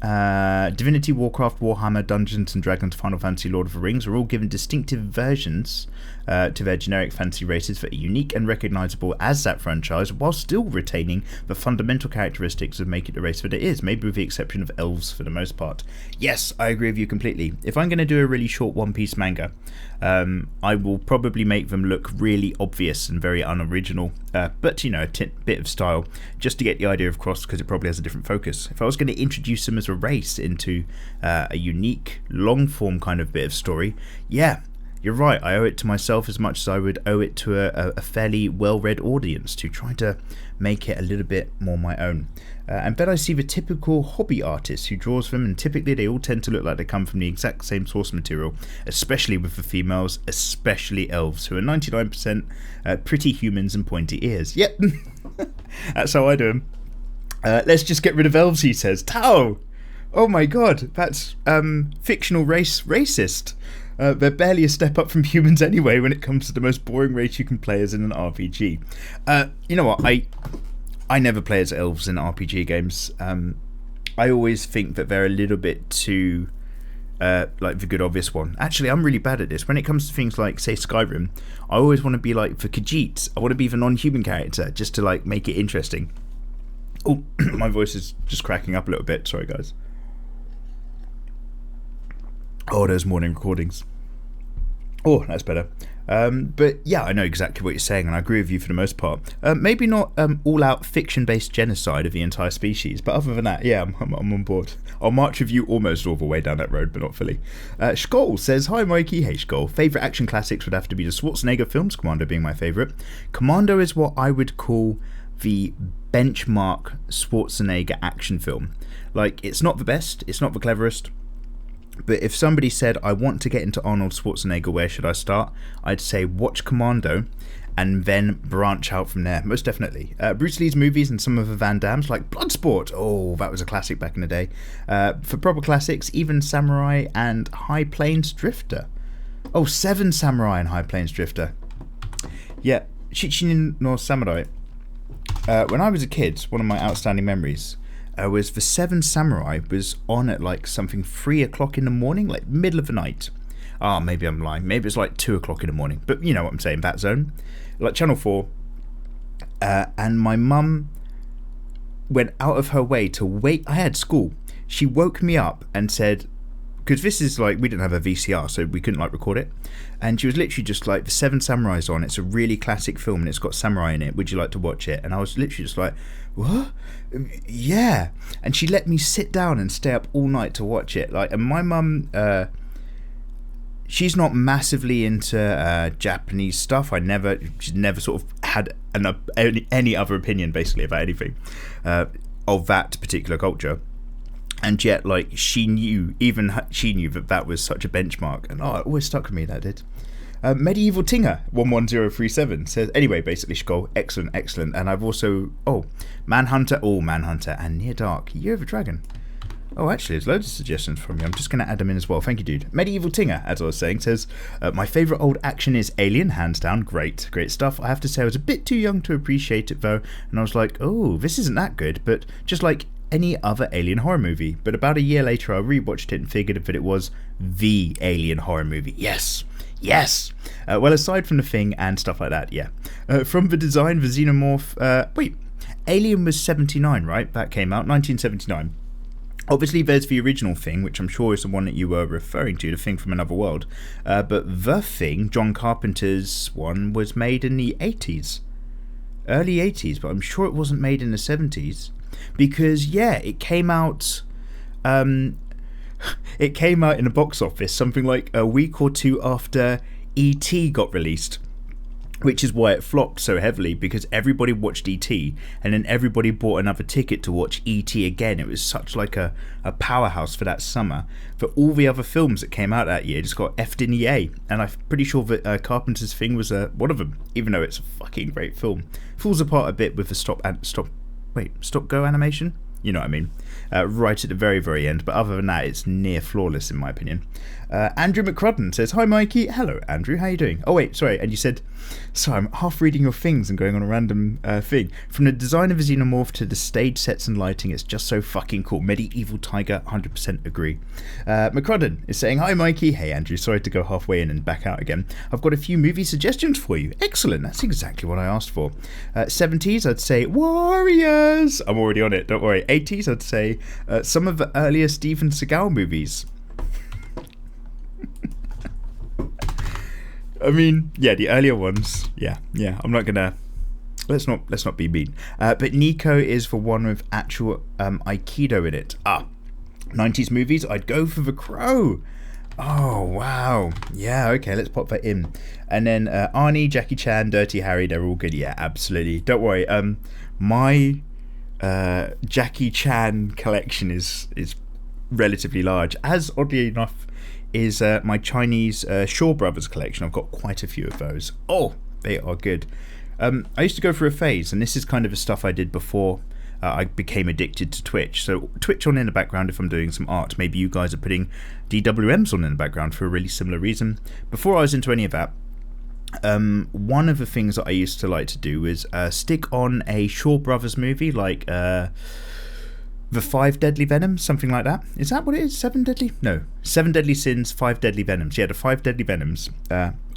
S1: Divinity, Warcraft, Warhammer, Dungeons and Dragons, Final Fantasy, Lord of the Rings are all given distinctive versions to their generic fantasy races that are unique and recognisable as that franchise, while still retaining the fundamental characteristics of making the race that it is, maybe with the exception of elves for the most part. Yes, I agree with you completely. If I'm going to do a really short One Piece manga, I will probably make them look really obvious and very unoriginal, but you know, a bit of style, just to get the idea across, because it probably has a different focus. If I was going to introduce them as a race into a unique, long-form kind of bit of story, yeah, you're right, I owe it to myself as much as I would owe it to a fairly well-read audience to try to make it a little bit more my own. And then I see the typical hobby artist who draws them, and typically they all tend to look like they come from the exact same source material, especially with the females, especially elves, who are 99% pretty humans and pointy ears. Yep, that's how I do them. Let's just get rid of elves, he says. Tao! Oh my god, that's fictional racist. They're barely a step up from humans anyway when it comes to the most boring race you can play as in an RPG. You know what, I never play as elves in RPG games. I always think that they're a little bit too like the good obvious one. Actually, I'm really bad at this. When it comes to things like, say, Skyrim, I always want to be like the Khajiit. I want to be the non-human character, just to like make it interesting. Oh, my voice is just cracking up a little bit. Sorry, guys. Oh, those morning recordings. Oh, that's better. But yeah, I know exactly what you're saying, and I agree with you for the most part. Maybe not all-out fiction-based genocide of the entire species, but other than that, yeah, I'm on board. I'll march with you almost all the way down that road, but not fully. Skoll says, hi Mikey, hey Skoll. Favourite action classics would have to be the Schwarzenegger films, Commando being my favourite. Commando is what I would call the benchmark Schwarzenegger action film. Like, it's not the best, it's not the cleverest, but if somebody said, I want to get into Arnold Schwarzenegger, where should I start? I'd say watch Commando and then branch out from there, most definitely. Bruce Lee's movies and some of the Van Damme's, like Bloodsport. Oh, that was a classic back in the day. For proper classics, even Samurai and High Plains Drifter. Oh, Seven Samurai and High Plains Drifter. Yeah, Shichinin no Samurai. When I was a kid, one of my outstanding memories was the Seven Samurai was on at like something 3 o'clock in the morning, like middle of the night. Maybe I'm lying. Maybe it's like 2 o'clock in the morning. But you know what I'm saying, that zone. Like Channel 4. And my mum went out of her way to wait. I had school. She woke me up and said, because this is like, we didn't have a VCR, so we couldn't like record it. And she was literally just like, the Seven Samurai's on. It's a really classic film and it's got samurai in it. Would you like to watch it? And I was literally just like, what? Yeah. And she let me sit down and stay up all night to watch it. Like, and my mum, she's not massively into Japanese stuff. She's never sort of had any other opinion basically about anything of that particular culture. And yet, like, she knew that that was such a benchmark. And it always stuck with me, that did. Medieval Tinger 11037 says, anyway, basically, Skull, excellent. And I've also, Manhunter, and Near Dark, Year of a Dragon. Oh, actually, there's loads of suggestions from you. I'm just going to add them in as well. Thank you, dude. Medieval Tinger, as I was saying, says, my favourite old action is Alien, hands down. Great stuff. I have to say I was a bit too young to appreciate it, though. And I was like, this isn't that good. But just like any other Alien horror movie. But about a year later, I rewatched it and figured that it was the Alien horror movie. Yes! Well, aside from the Thing and stuff like that, yeah. From the design, the Xenomorph... Alien was 79, right? That came out, 1979. Obviously, there's the original Thing, which I'm sure is the one that you were referring to, the Thing from Another World. But The Thing, John Carpenter's one, was made in the 80s. Early 80s, but I'm sure it wasn't made in the 70s. Because, it came out... it came out in the box office something like a week or two after E.T. got released. Which is why it flopped so heavily, because everybody watched E.T. and then everybody bought another ticket to watch E.T. again. It was such like a powerhouse for that summer. For all the other films that came out that year, just got F'd in the A. And I'm pretty sure that Carpenter's Thing was one of them, even though it's a fucking great film. Falls apart a bit with the stop-go animation. You know what I mean? Right at the very, very end. But other than that, it's near flawless in my opinion. Andrew McCrudden says, hi Mikey. Hello Andrew, how you doing? Oh wait, sorry. And you said, sorry, I'm half reading your things and going on a random thing. From the design of a Xenomorph to the stage sets and lighting, it's just so fucking cool. Medieval Tiger, 100% agree. McCrudden is saying, hi Mikey. Hey Andrew, sorry to go halfway in and back out again. I've got a few movie suggestions for you. Excellent, that's exactly what I asked for. 70s, I'd say Warriors. I'm already on it, don't worry. 80s, I'd say some of the earlier Steven Seagal movies. I mean, yeah, the earlier ones. Yeah. I'm not gonna. Let's not be mean. But Nico is for one with actual Aikido in it. 90s movies. I'd go for The Crow. Oh wow. Yeah. Okay. Let's pop that in. And then Arnie, Jackie Chan, Dirty Harry. They're all good. Yeah. Absolutely. Don't worry. My Jackie Chan collection is relatively large. As oddly enough is my Chinese Shaw Brothers collection. I've got quite a few of those. Oh, they are good. I used to go through a phase, and this is kind of the stuff I did before I became addicted to Twitch. So Twitch on in the background if I'm doing some art. Maybe you guys are putting DWMs on in the background for a really similar reason. Before I was into any of that, one of the things that I used to like to do was stick on a Shaw Brothers movie like The 5 Deadly Venoms, something like that. Is that what it is? 7 Deadly? No. 7 Deadly Sins, 5 Deadly Venoms. Yeah, the 5 Deadly Venoms.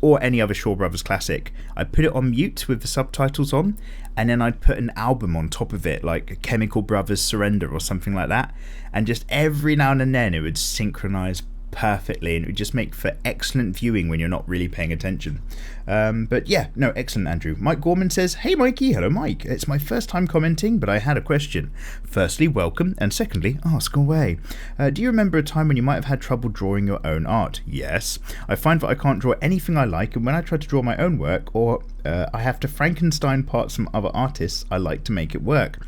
S1: Or any other Shaw Brothers classic. I'd put it on mute with the subtitles on, and then I'd put an album on top of it, like Chemical Brothers Surrender or something like that. And just every now and then it would synchronize perfectly, and it would just make for excellent viewing when you're not really paying attention. But yeah, no, excellent, Andrew. Mike Gorman says, hey Mikey. Hello Mike, it's my first time commenting, but I had a question. Firstly, welcome, and secondly, ask away. Do you remember a time when you might have had trouble drawing your own art? Yes, I find that I can't draw anything I like, and when I try to draw my own work, or I have to Frankenstein parts from other artists, I like to make it work.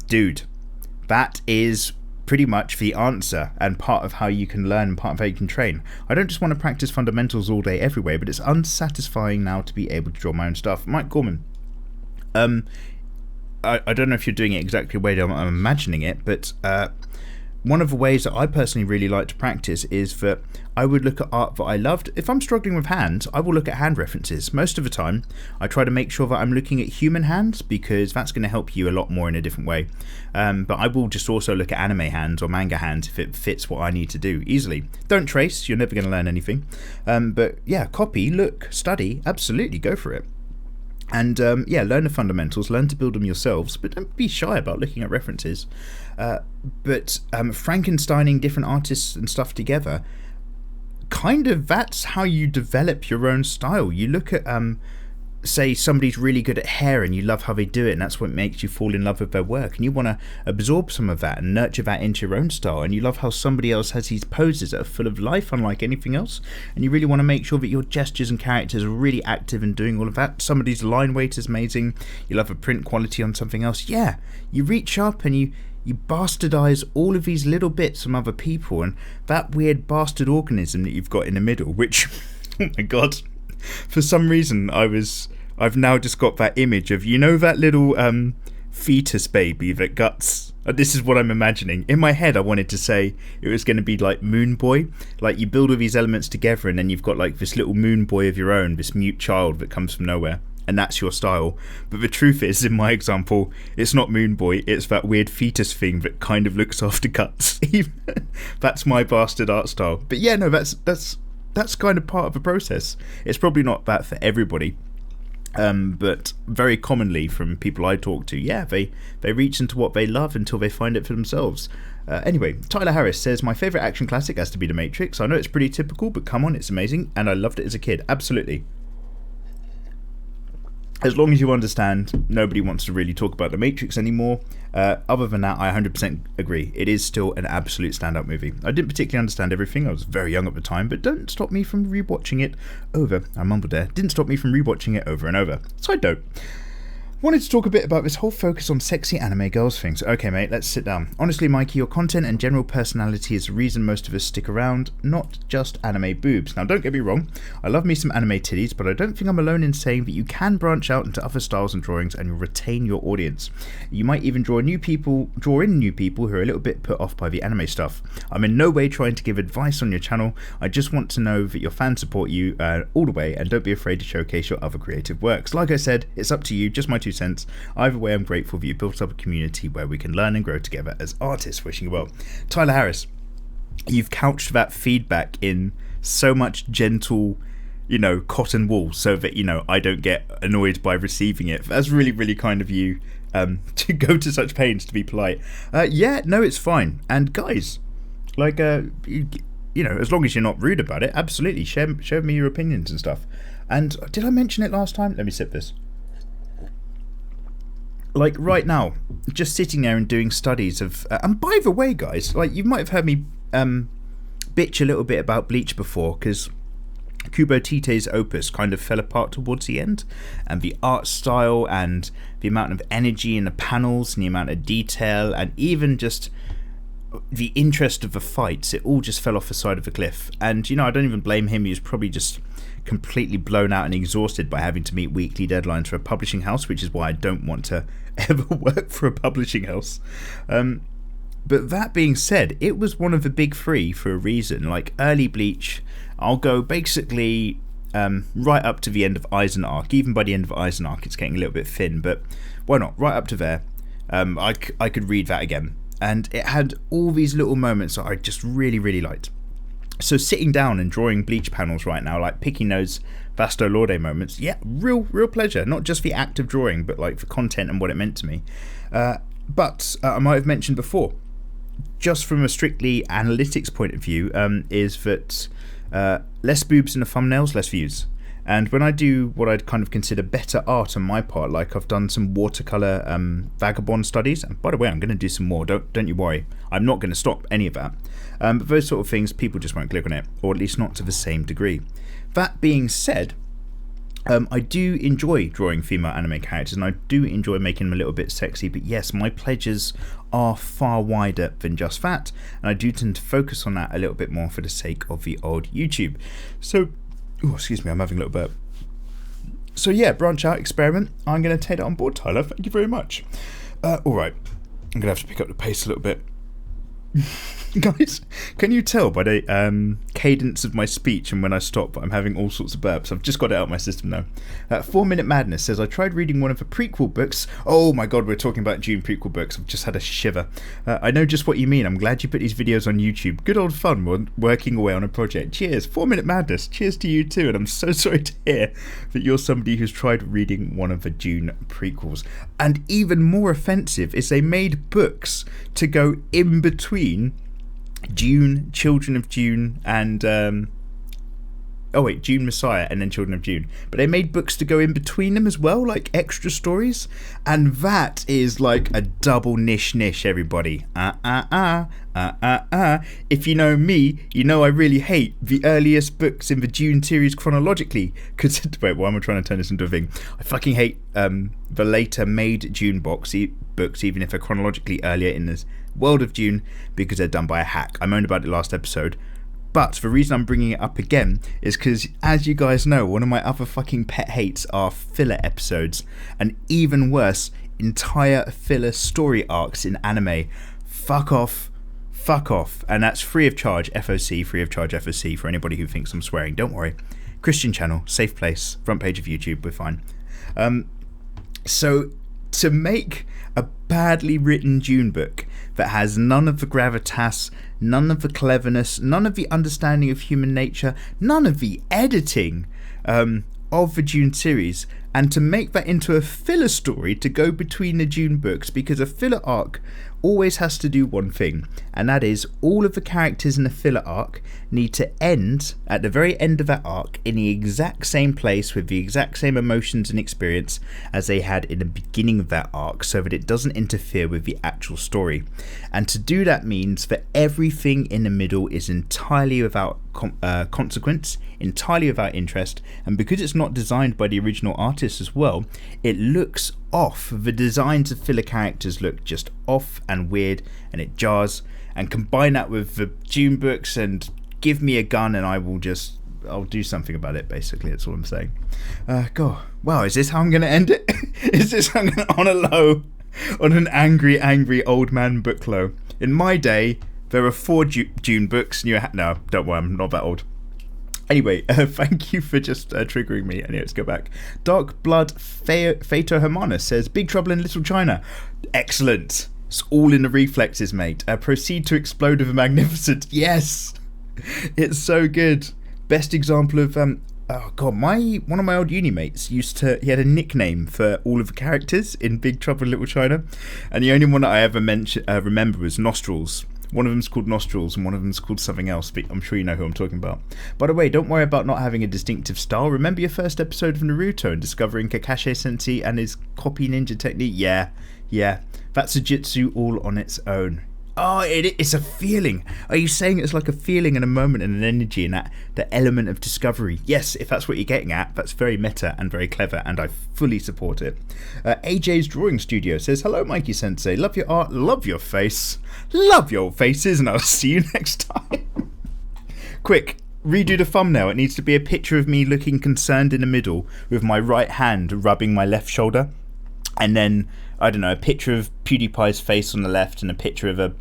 S1: Dude, that is pretty much the answer, and part of how you can learn and part of how you can train. I don't just want to practice fundamentals all day everywhere, but it's unsatisfying now to be able to draw my own stuff. Mike Gorman, I don't know if you're doing it exactly the way I'm imagining it, but one of the ways that I personally really like to practice is that I would look at art that I loved. If I'm struggling with hands, I will look at hand references. Most of the time, I try to make sure that I'm looking at human hands, because that's going to help you a lot more in a different way. But I will just also look at anime hands or manga hands if it fits what I need to do easily. Don't trace, you're never going to learn anything. But yeah, copy, look, study, absolutely, go for it. And yeah, learn the fundamentals, learn to build them yourselves, but don't be shy about looking at references. But Frankensteining different artists and stuff together, kind of, that's how you develop your own style. You look at say somebody's really good at hair and you love how they do it, and that's what makes you fall in love with their work, and you want to absorb some of that and nurture that into your own style, and you love how somebody else has these poses that are full of life unlike anything else, and you really want to make sure that your gestures and characters are really active in doing all of that. Somebody's line weight is amazing, you love a print quality on something else. Yeah, you reach up and you you bastardize all of these little bits from other people, and that weird bastard organism that you've got in the middle, which, oh my god, for some reason I've now just got that image of, you know, that little fetus baby that guts. This is what I'm imagining. In my head, I wanted to say it was going to be like Moon Boy. Like, you build all these elements together and then you've got like this little Moon Boy of your own, this mute child that comes from nowhere. And that's your style. But the truth is, in my example, it's not Moon Boy, it's that weird fetus thing that kind of looks after guts. That's my bastard art style. But yeah, no, that's kind of part of the process. It's probably not that for everybody. But very commonly from people I talk to, yeah, they reach into what they love until they find it for themselves. Anyway, Tyler Harris says, my favourite action classic has to be The Matrix. I know it's pretty typical, but come on, it's amazing, and I loved it as a kid. Absolutely. As long as you understand, nobody wants to really talk about The Matrix anymore. Other than that, I 100% agree. It is still an absolute standout movie. I didn't particularly understand everything. I was very young at the time, but don't stop me from rewatching it over. I mumbled there. Didn't stop me from rewatching it over and over. Side note. Wanted to talk a bit about this whole focus on sexy anime girls things. Okay, mate, let's sit down. Honestly, Mikey, your content and general personality is the reason most of us stick around, not just anime boobs. Now, don't get me wrong, I love me some anime titties, but I don't think I'm alone in saying that you can branch out into other styles and drawings and you'll retain your audience. You might even draw in new people who are a little bit put off by the anime stuff. I'm in no way trying to give advice on your channel. I just want to know that your fans support you all the way, and don't be afraid to showcase your other creative works. Like I said, it's up to you, just my 2 cents. Either way, I'm grateful that you built up a community where we can learn and grow together as artists. Wishing you well. Tyler Harris, you've couched that feedback in so much gentle, cotton wool so that, I don't get annoyed by receiving it. That's really, really kind of you to go to such pains to be polite. Yeah, no, it's fine. And guys, like, as long as you're not rude about it, absolutely, share me your opinions and stuff. And did I mention it last time? Let me sip this. Like, right now, just sitting there and doing studies of... and by the way, guys, like, you might have heard me bitch a little bit about Bleach before, because Kubo Tite's opus kind of fell apart towards the end, and the art style and the amount of energy in the panels and the amount of detail and even just the interest of the fights, it all just fell off the side of the cliff. And, I don't even blame him. He was probably just completely blown out and exhausted by having to meet weekly deadlines for a publishing house, which is why I don't want to ever work for a publishing house. But that being said, it was one of the big 3 for a reason. Like, early Bleach, I'll go basically right up to the end of Eisen Arc. Even by the end of Eisen Arc, it's getting a little bit thin, but why not? Right up to there. I could read that again. And it had all these little moments that I just really, really liked. So sitting down and drawing Bleach panels right now, like picking those Vasto Lorde moments, yeah, real pleasure. Not just the act of drawing, but like the content and what it meant to me. But I might have mentioned before, just from a strictly analytics point of view, is that less boobs in the thumbnails, less views. And when I do what I'd kind of consider better art on my part, like I've done some watercolour vagabond studies, and by the way, I'm going to do some more, don't you worry, I'm not going to stop any of that. But those sort of things, people just won't click on it, or at least not to the same degree. That being said, I do enjoy drawing female anime characters, and I do enjoy making them a little bit sexy, but yes, my pleasures are far wider than just that, and I do tend to focus on that a little bit more for the sake of the old YouTube. So, excuse me, I'm having a little burp. So yeah, branch out, experiment. I'm going to take that on board, Tyler. Thank you very much. Alright, I'm going to have to pick up the pace a little bit. Guys, can you tell by the cadence of my speech and when I stop I'm having all sorts of burps? I've just got it out of my system now. 4 Minute Madness says, I tried reading one of the prequel books. Oh my god, we're talking about June prequel books. I've just had a shiver. I know just what you mean. I'm glad you put these videos on YouTube. Good old fun working away on a project. Cheers. 4 Minute Madness. Cheers to you too. And I'm so sorry to hear that you're somebody who's tried reading one of the June prequels. And even more offensive is they made books to go in between Dune, Children of Dune, and June Messiah and then Children of June. But they made books to go in between them as well, like extra stories. And that is like a double niche, everybody. If you know me, you know I really hate the earliest books in the June series chronologically. Because, wait, why am I trying to turn this into a thing? I fucking hate the later made June books, even if they're chronologically earlier in this world of June, because they're done by a hack. I moaned about it last episode. But the reason I'm bringing it up again is because, as you guys know, one of my other fucking pet hates are filler episodes. And even worse, entire filler story arcs in anime. Fuck off. And that's free of charge FOC, for anybody who thinks I'm swearing. Don't worry. Christian channel, safe place, front page of YouTube, we're fine. So, to make a badly written June book that has none of the gravitas, none of the cleverness, none of the understanding of human nature, none of the editing of the June series, and to make that into a filler story to go between the June books, because a filler arc always has to do one thing, and that is all of the characters in a filler arc need to end at the very end of that arc in the exact same place with the exact same emotions and experience as they had in the beginning of that arc, so that it doesn't interfere with the actual story. And to do that means that everything in the middle is entirely without consequence, entirely without interest, and because it's not designed by the original artist as well, it looks off. The designs of filler characters look just off and weird, and it jars. And combine that with the June books and give me a gun and I'll do something about it, basically. That's all I'm saying. God, wow, is this how I'm going to end it? Is this how I'm going to, on a low, on an angry old man book low? In my day, there were 4 June books. And no, don't worry, I'm not that old. Anyway, thank you for just triggering me. Anyway, let's go back. Dark Blood Fato Hermanus says, Big Trouble in Little China. Excellent. It's all in the reflexes, mate. Proceed to explode with a magnificent. Yes. It's so good. Best example of oh god, one of my old uni mates he had a nickname for all of the characters in Big Trouble in Little China, and the only one that I ever remember was Nostrils. One of them's called Nostrils and one of them's called something else, but I'm sure you know who I'm talking about. By the way, don't worry about not having a distinctive style. Remember your first episode of Naruto and discovering Kakashi Sensei and his copy ninja technique? Yeah, that's a jutsu all on its own. Oh, it's a feeling. Are you saying it's like a feeling and a moment and an energy and that the element of discovery? Yes, if that's what you're getting at, that's very meta and very clever, and I fully support it. AJ's Drawing Studio says, Hello, Mikey Sensei. Love your art, love your face. Love your faces, and I'll see you next time. Quick, redo the thumbnail. It needs to be a picture of me looking concerned in the middle with my right hand rubbing my left shoulder. And then, I don't know, a picture of PewDiePie's face on the left and a picture of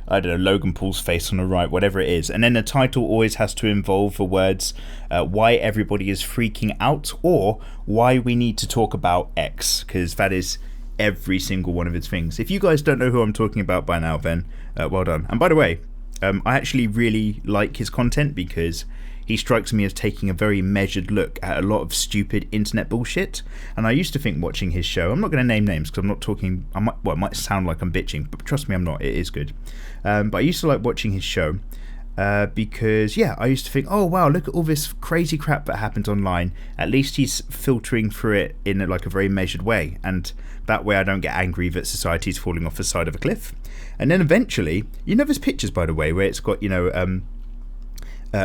S1: Logan Paul's face on the right, whatever it is. And then the title always has to involve the words, why everybody is freaking out, or why we need to talk about X, because that is every single one of its things. If you guys don't know who I'm talking about by now, then well done. And by the way, I actually really like his content because he strikes me as taking a very measured look at a lot of stupid internet bullshit. And I used to think watching his show, I'm not going to name names because I'm not talking, it might sound like I'm bitching, but trust me, I'm not, it is good. But I used to like watching his show because, yeah, I used to think, oh wow, look at all this crazy crap that happens online. At least he's filtering through it in like a very measured way. And that way I don't get angry that society's falling off the side of a cliff. And then eventually, there's pictures, by the way, where it's got,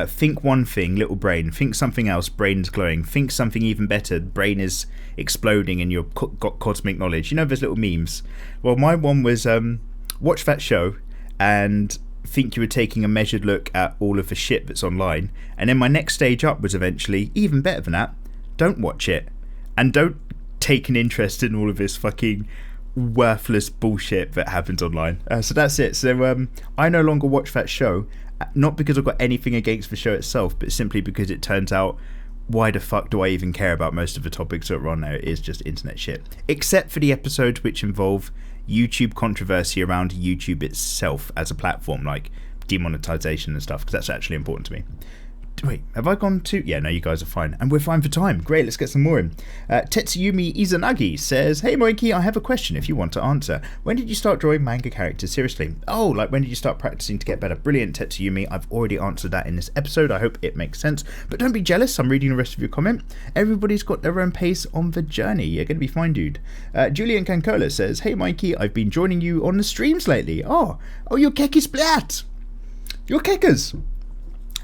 S1: think one thing, little brain. Think something else, brain's glowing. Think something even better, brain is exploding and you've got cosmic knowledge. There's little memes. Well, my one was watch that show and think you were taking a measured look at all of the shit that's online. And then my next stage up was eventually, even better than that, don't watch it. And don't take an interest in all of this fucking worthless bullshit that happens online. So that's it. So I no longer watch that show. Not because I've got anything against the show itself, but simply because it turns out, why the fuck do I even care about most of the topics that are on there? It is just internet shit. Except for the episodes which involve YouTube controversy around YouTube itself as a platform, like demonetization and stuff, because that's actually important to me. Wait, have I gone to... Yeah, no, you guys are fine. And we're fine for time. Great, let's get some more in. Tetsuyumi Izanagi says, "Hey Mikey, I have a question if you want to answer. When did you start drawing manga characters seriously?" Oh, like when did you start practicing to get better? Brilliant, Tetsuyumi. I've already answered that in this episode. I hope it makes sense. But don't be jealous. I'm reading the rest of your comment. Everybody's got their own pace on the journey. You're going to be fine, dude. Julian Cancola says, "Hey Mikey, I've been joining you on the streams lately." Oh, you're keki splat. You're keckers.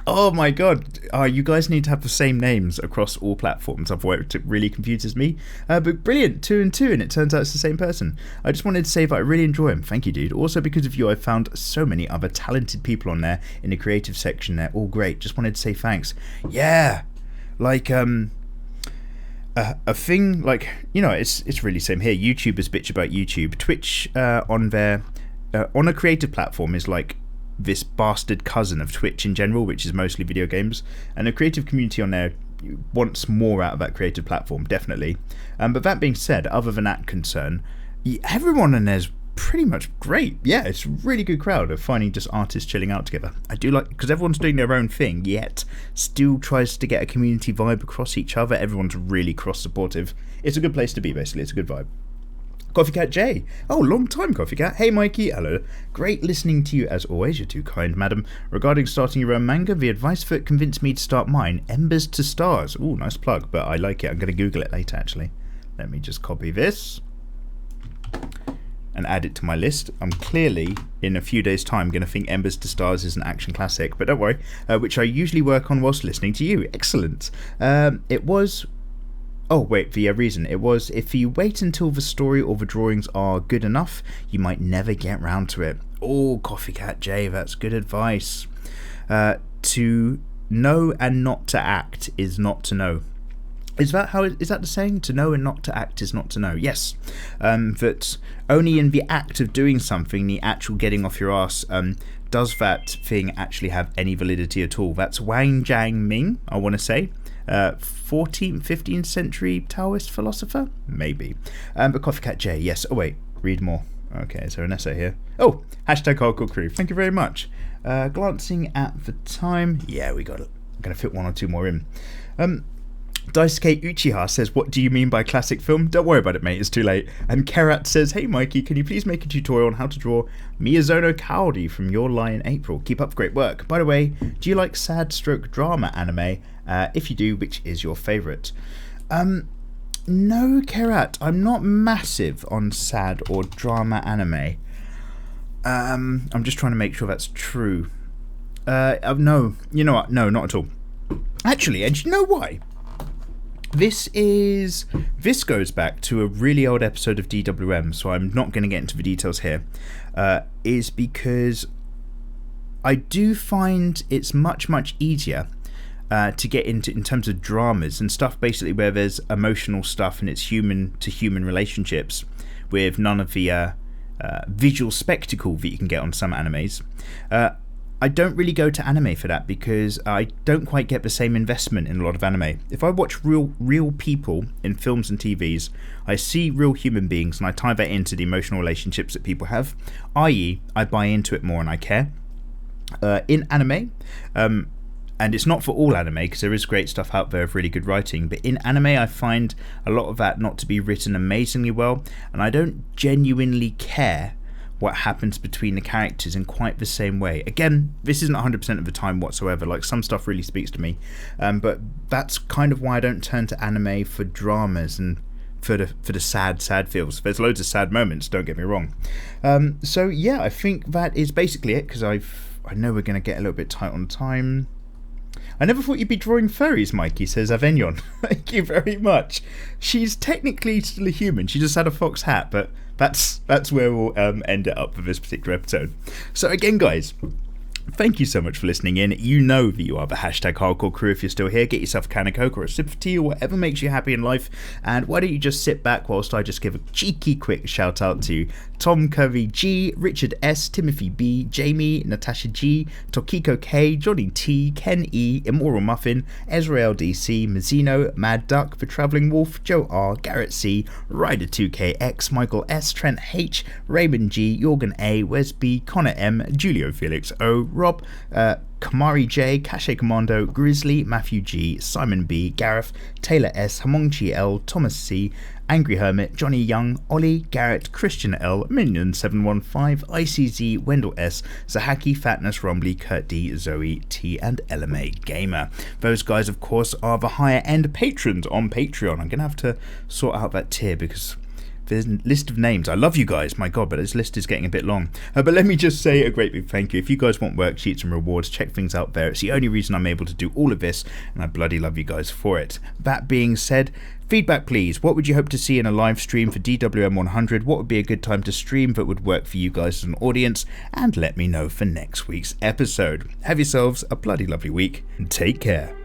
S1: Oh my god, you guys need to have the same names across all platforms, otherwise it really confuses me. But brilliant, 2 and 2, and it turns out it's the same person. I just wanted to say that I really enjoy him. Thank you, dude. Also, because of you, I've found so many other talented people on there in the creative section. They're all great. Just wanted to say thanks. Yeah, like a thing like, you know, it's really same here. YouTubers bitch about YouTube. Twitch on a creative platform is like this bastard cousin of Twitch in general, which is mostly video games, and the creative community on there wants more out of that creative platform, definitely. But that being said, other than that concern, everyone on there's pretty much great. Yeah, it's a really good crowd of finding just artists chilling out together. I do like, because everyone's doing their own thing, yet still tries to get a community vibe across each other. Everyone's really cross-supportive. It's a good place to be, basically. It's a good vibe. Coffee Cat J. Oh, long time, Coffee Cat. Hey, Mikey. Hello. Great listening to you as always. You're too kind, madam. Regarding starting your own manga, the advice that convinced me to start mine, Embers to Stars. Oh, nice plug, but I like it. I'm going to Google it later, actually. Let me just copy this and add it to my list. I'm clearly, in a few days' time, going to think Embers to Stars is an action classic, but don't worry, which I usually work on whilst listening to you. Excellent. It was... Oh, wait, the reason. It was, if you wait until the story or the drawings are good enough, you might never get round to it. Oh, Coffee Cat J, that's good advice. To know and not to act is not to know. Is that the saying? To know and not to act is not to know. Yes. That only in the act of doing something, the actual getting off your ass, does that thing actually have any validity at all. That's Wang Jiangming, I want to say. 14th, 15th century Taoist philosopher? Maybe. But Coffee Cat J, yes. Oh, wait. Read more. Okay, is there an essay here? Oh, hashtag hardcore crew. Thank you very much. Glancing at the time. Yeah, I'm going to fit one or two more in. Daisuke Uchiha says, "What do you mean by classic film?" Don't worry about it, mate, it's too late. And Kerat says, "Hey Mikey, can you please make a tutorial on how to draw Miyazono Kaori from Your Lie in April? Keep up great work. By the way, do you like sad stroke drama anime? If you do, which is your favourite?" No, Kerat, I'm not massive on sad or drama anime. I'm just trying to make sure that's true. No, you know what? No, not at all. Actually, and you know why? This goes back to a really old episode of DWM, so I'm not going to get into the details here, is because I do find it's much, much easier to get into in terms of dramas and stuff, basically where there's emotional stuff and it's human to human relationships with none of the visual spectacle that you can get on some animes. I don't really go to anime for that because I don't quite get the same investment in a lot of anime. If I watch real people in films and TVs, I see real human beings and I tie that into the emotional relationships that people have, i.e. I buy into it more and I care. In anime, and it's not for all anime because there is great stuff out there of really good writing, but in anime I find a lot of that not to be written amazingly well, and I don't genuinely care what happens between the characters in quite the same way. Again, this isn't 100% of the time whatsoever, like some stuff really speaks to me, but that's kind of why I don't turn to anime for dramas and for the sad feels. There's loads of sad moments, don't get me wrong. So yeah, I think that is basically it, because I know we're going to get a little bit tight on time. I never thought you'd be drawing furries, Mikey, says Avignon. Thank you very much. She's technically still a human. She just had a fox hat, but that's where we'll end it up for this particular episode. So again, guys, thank you so much for listening in. You know that you are the hashtag hardcore crew. If you're still here, get yourself a can of Coke or a sip of tea or whatever makes you happy in life. And why don't you just sit back whilst I just give a cheeky quick shout out to Tom Curry G, Richard S, Timothy B, Jamie, Natasha G, Tokiko K, Johnny T, Ken E, Immoral Muffin, Ezra LDC, Mazzino, Mad Duck, The Travelling Wolf, Joe R, Garrett C, Ryder 2KX, Michael S, Trent H, Raymond G, Jorgen A, Wes B, Connor M, Julio Felix O, Rob, Kamari J, Cache Commando, Grizzly, Matthew G, Simon B, Gareth, Taylor S, Hamongchi L, Thomas C, Angry Hermit, Johnny Young, Ollie, Garrett, Christian L, Minion715, ICZ, Wendell S, Zahaki, Fatness, Rumbly, Kurt D, Zoe T, and LMA Gamer. Those guys, of course, are the higher end patrons on Patreon. I'm going to have to sort out that tier because there's a list of names. I love you guys, my god, but this list is getting a bit long. But let me just say a great big thank you. If you guys want worksheets and rewards, check things out there. It's the only reason I'm able to do all of this, and I bloody love you guys for it. That being said, feedback please. What would you hope to see in a live stream for DWM100? What would be a good time to stream that would work for you guys as an audience? And let me know for next week's episode. Have yourselves a bloody lovely week, and take care.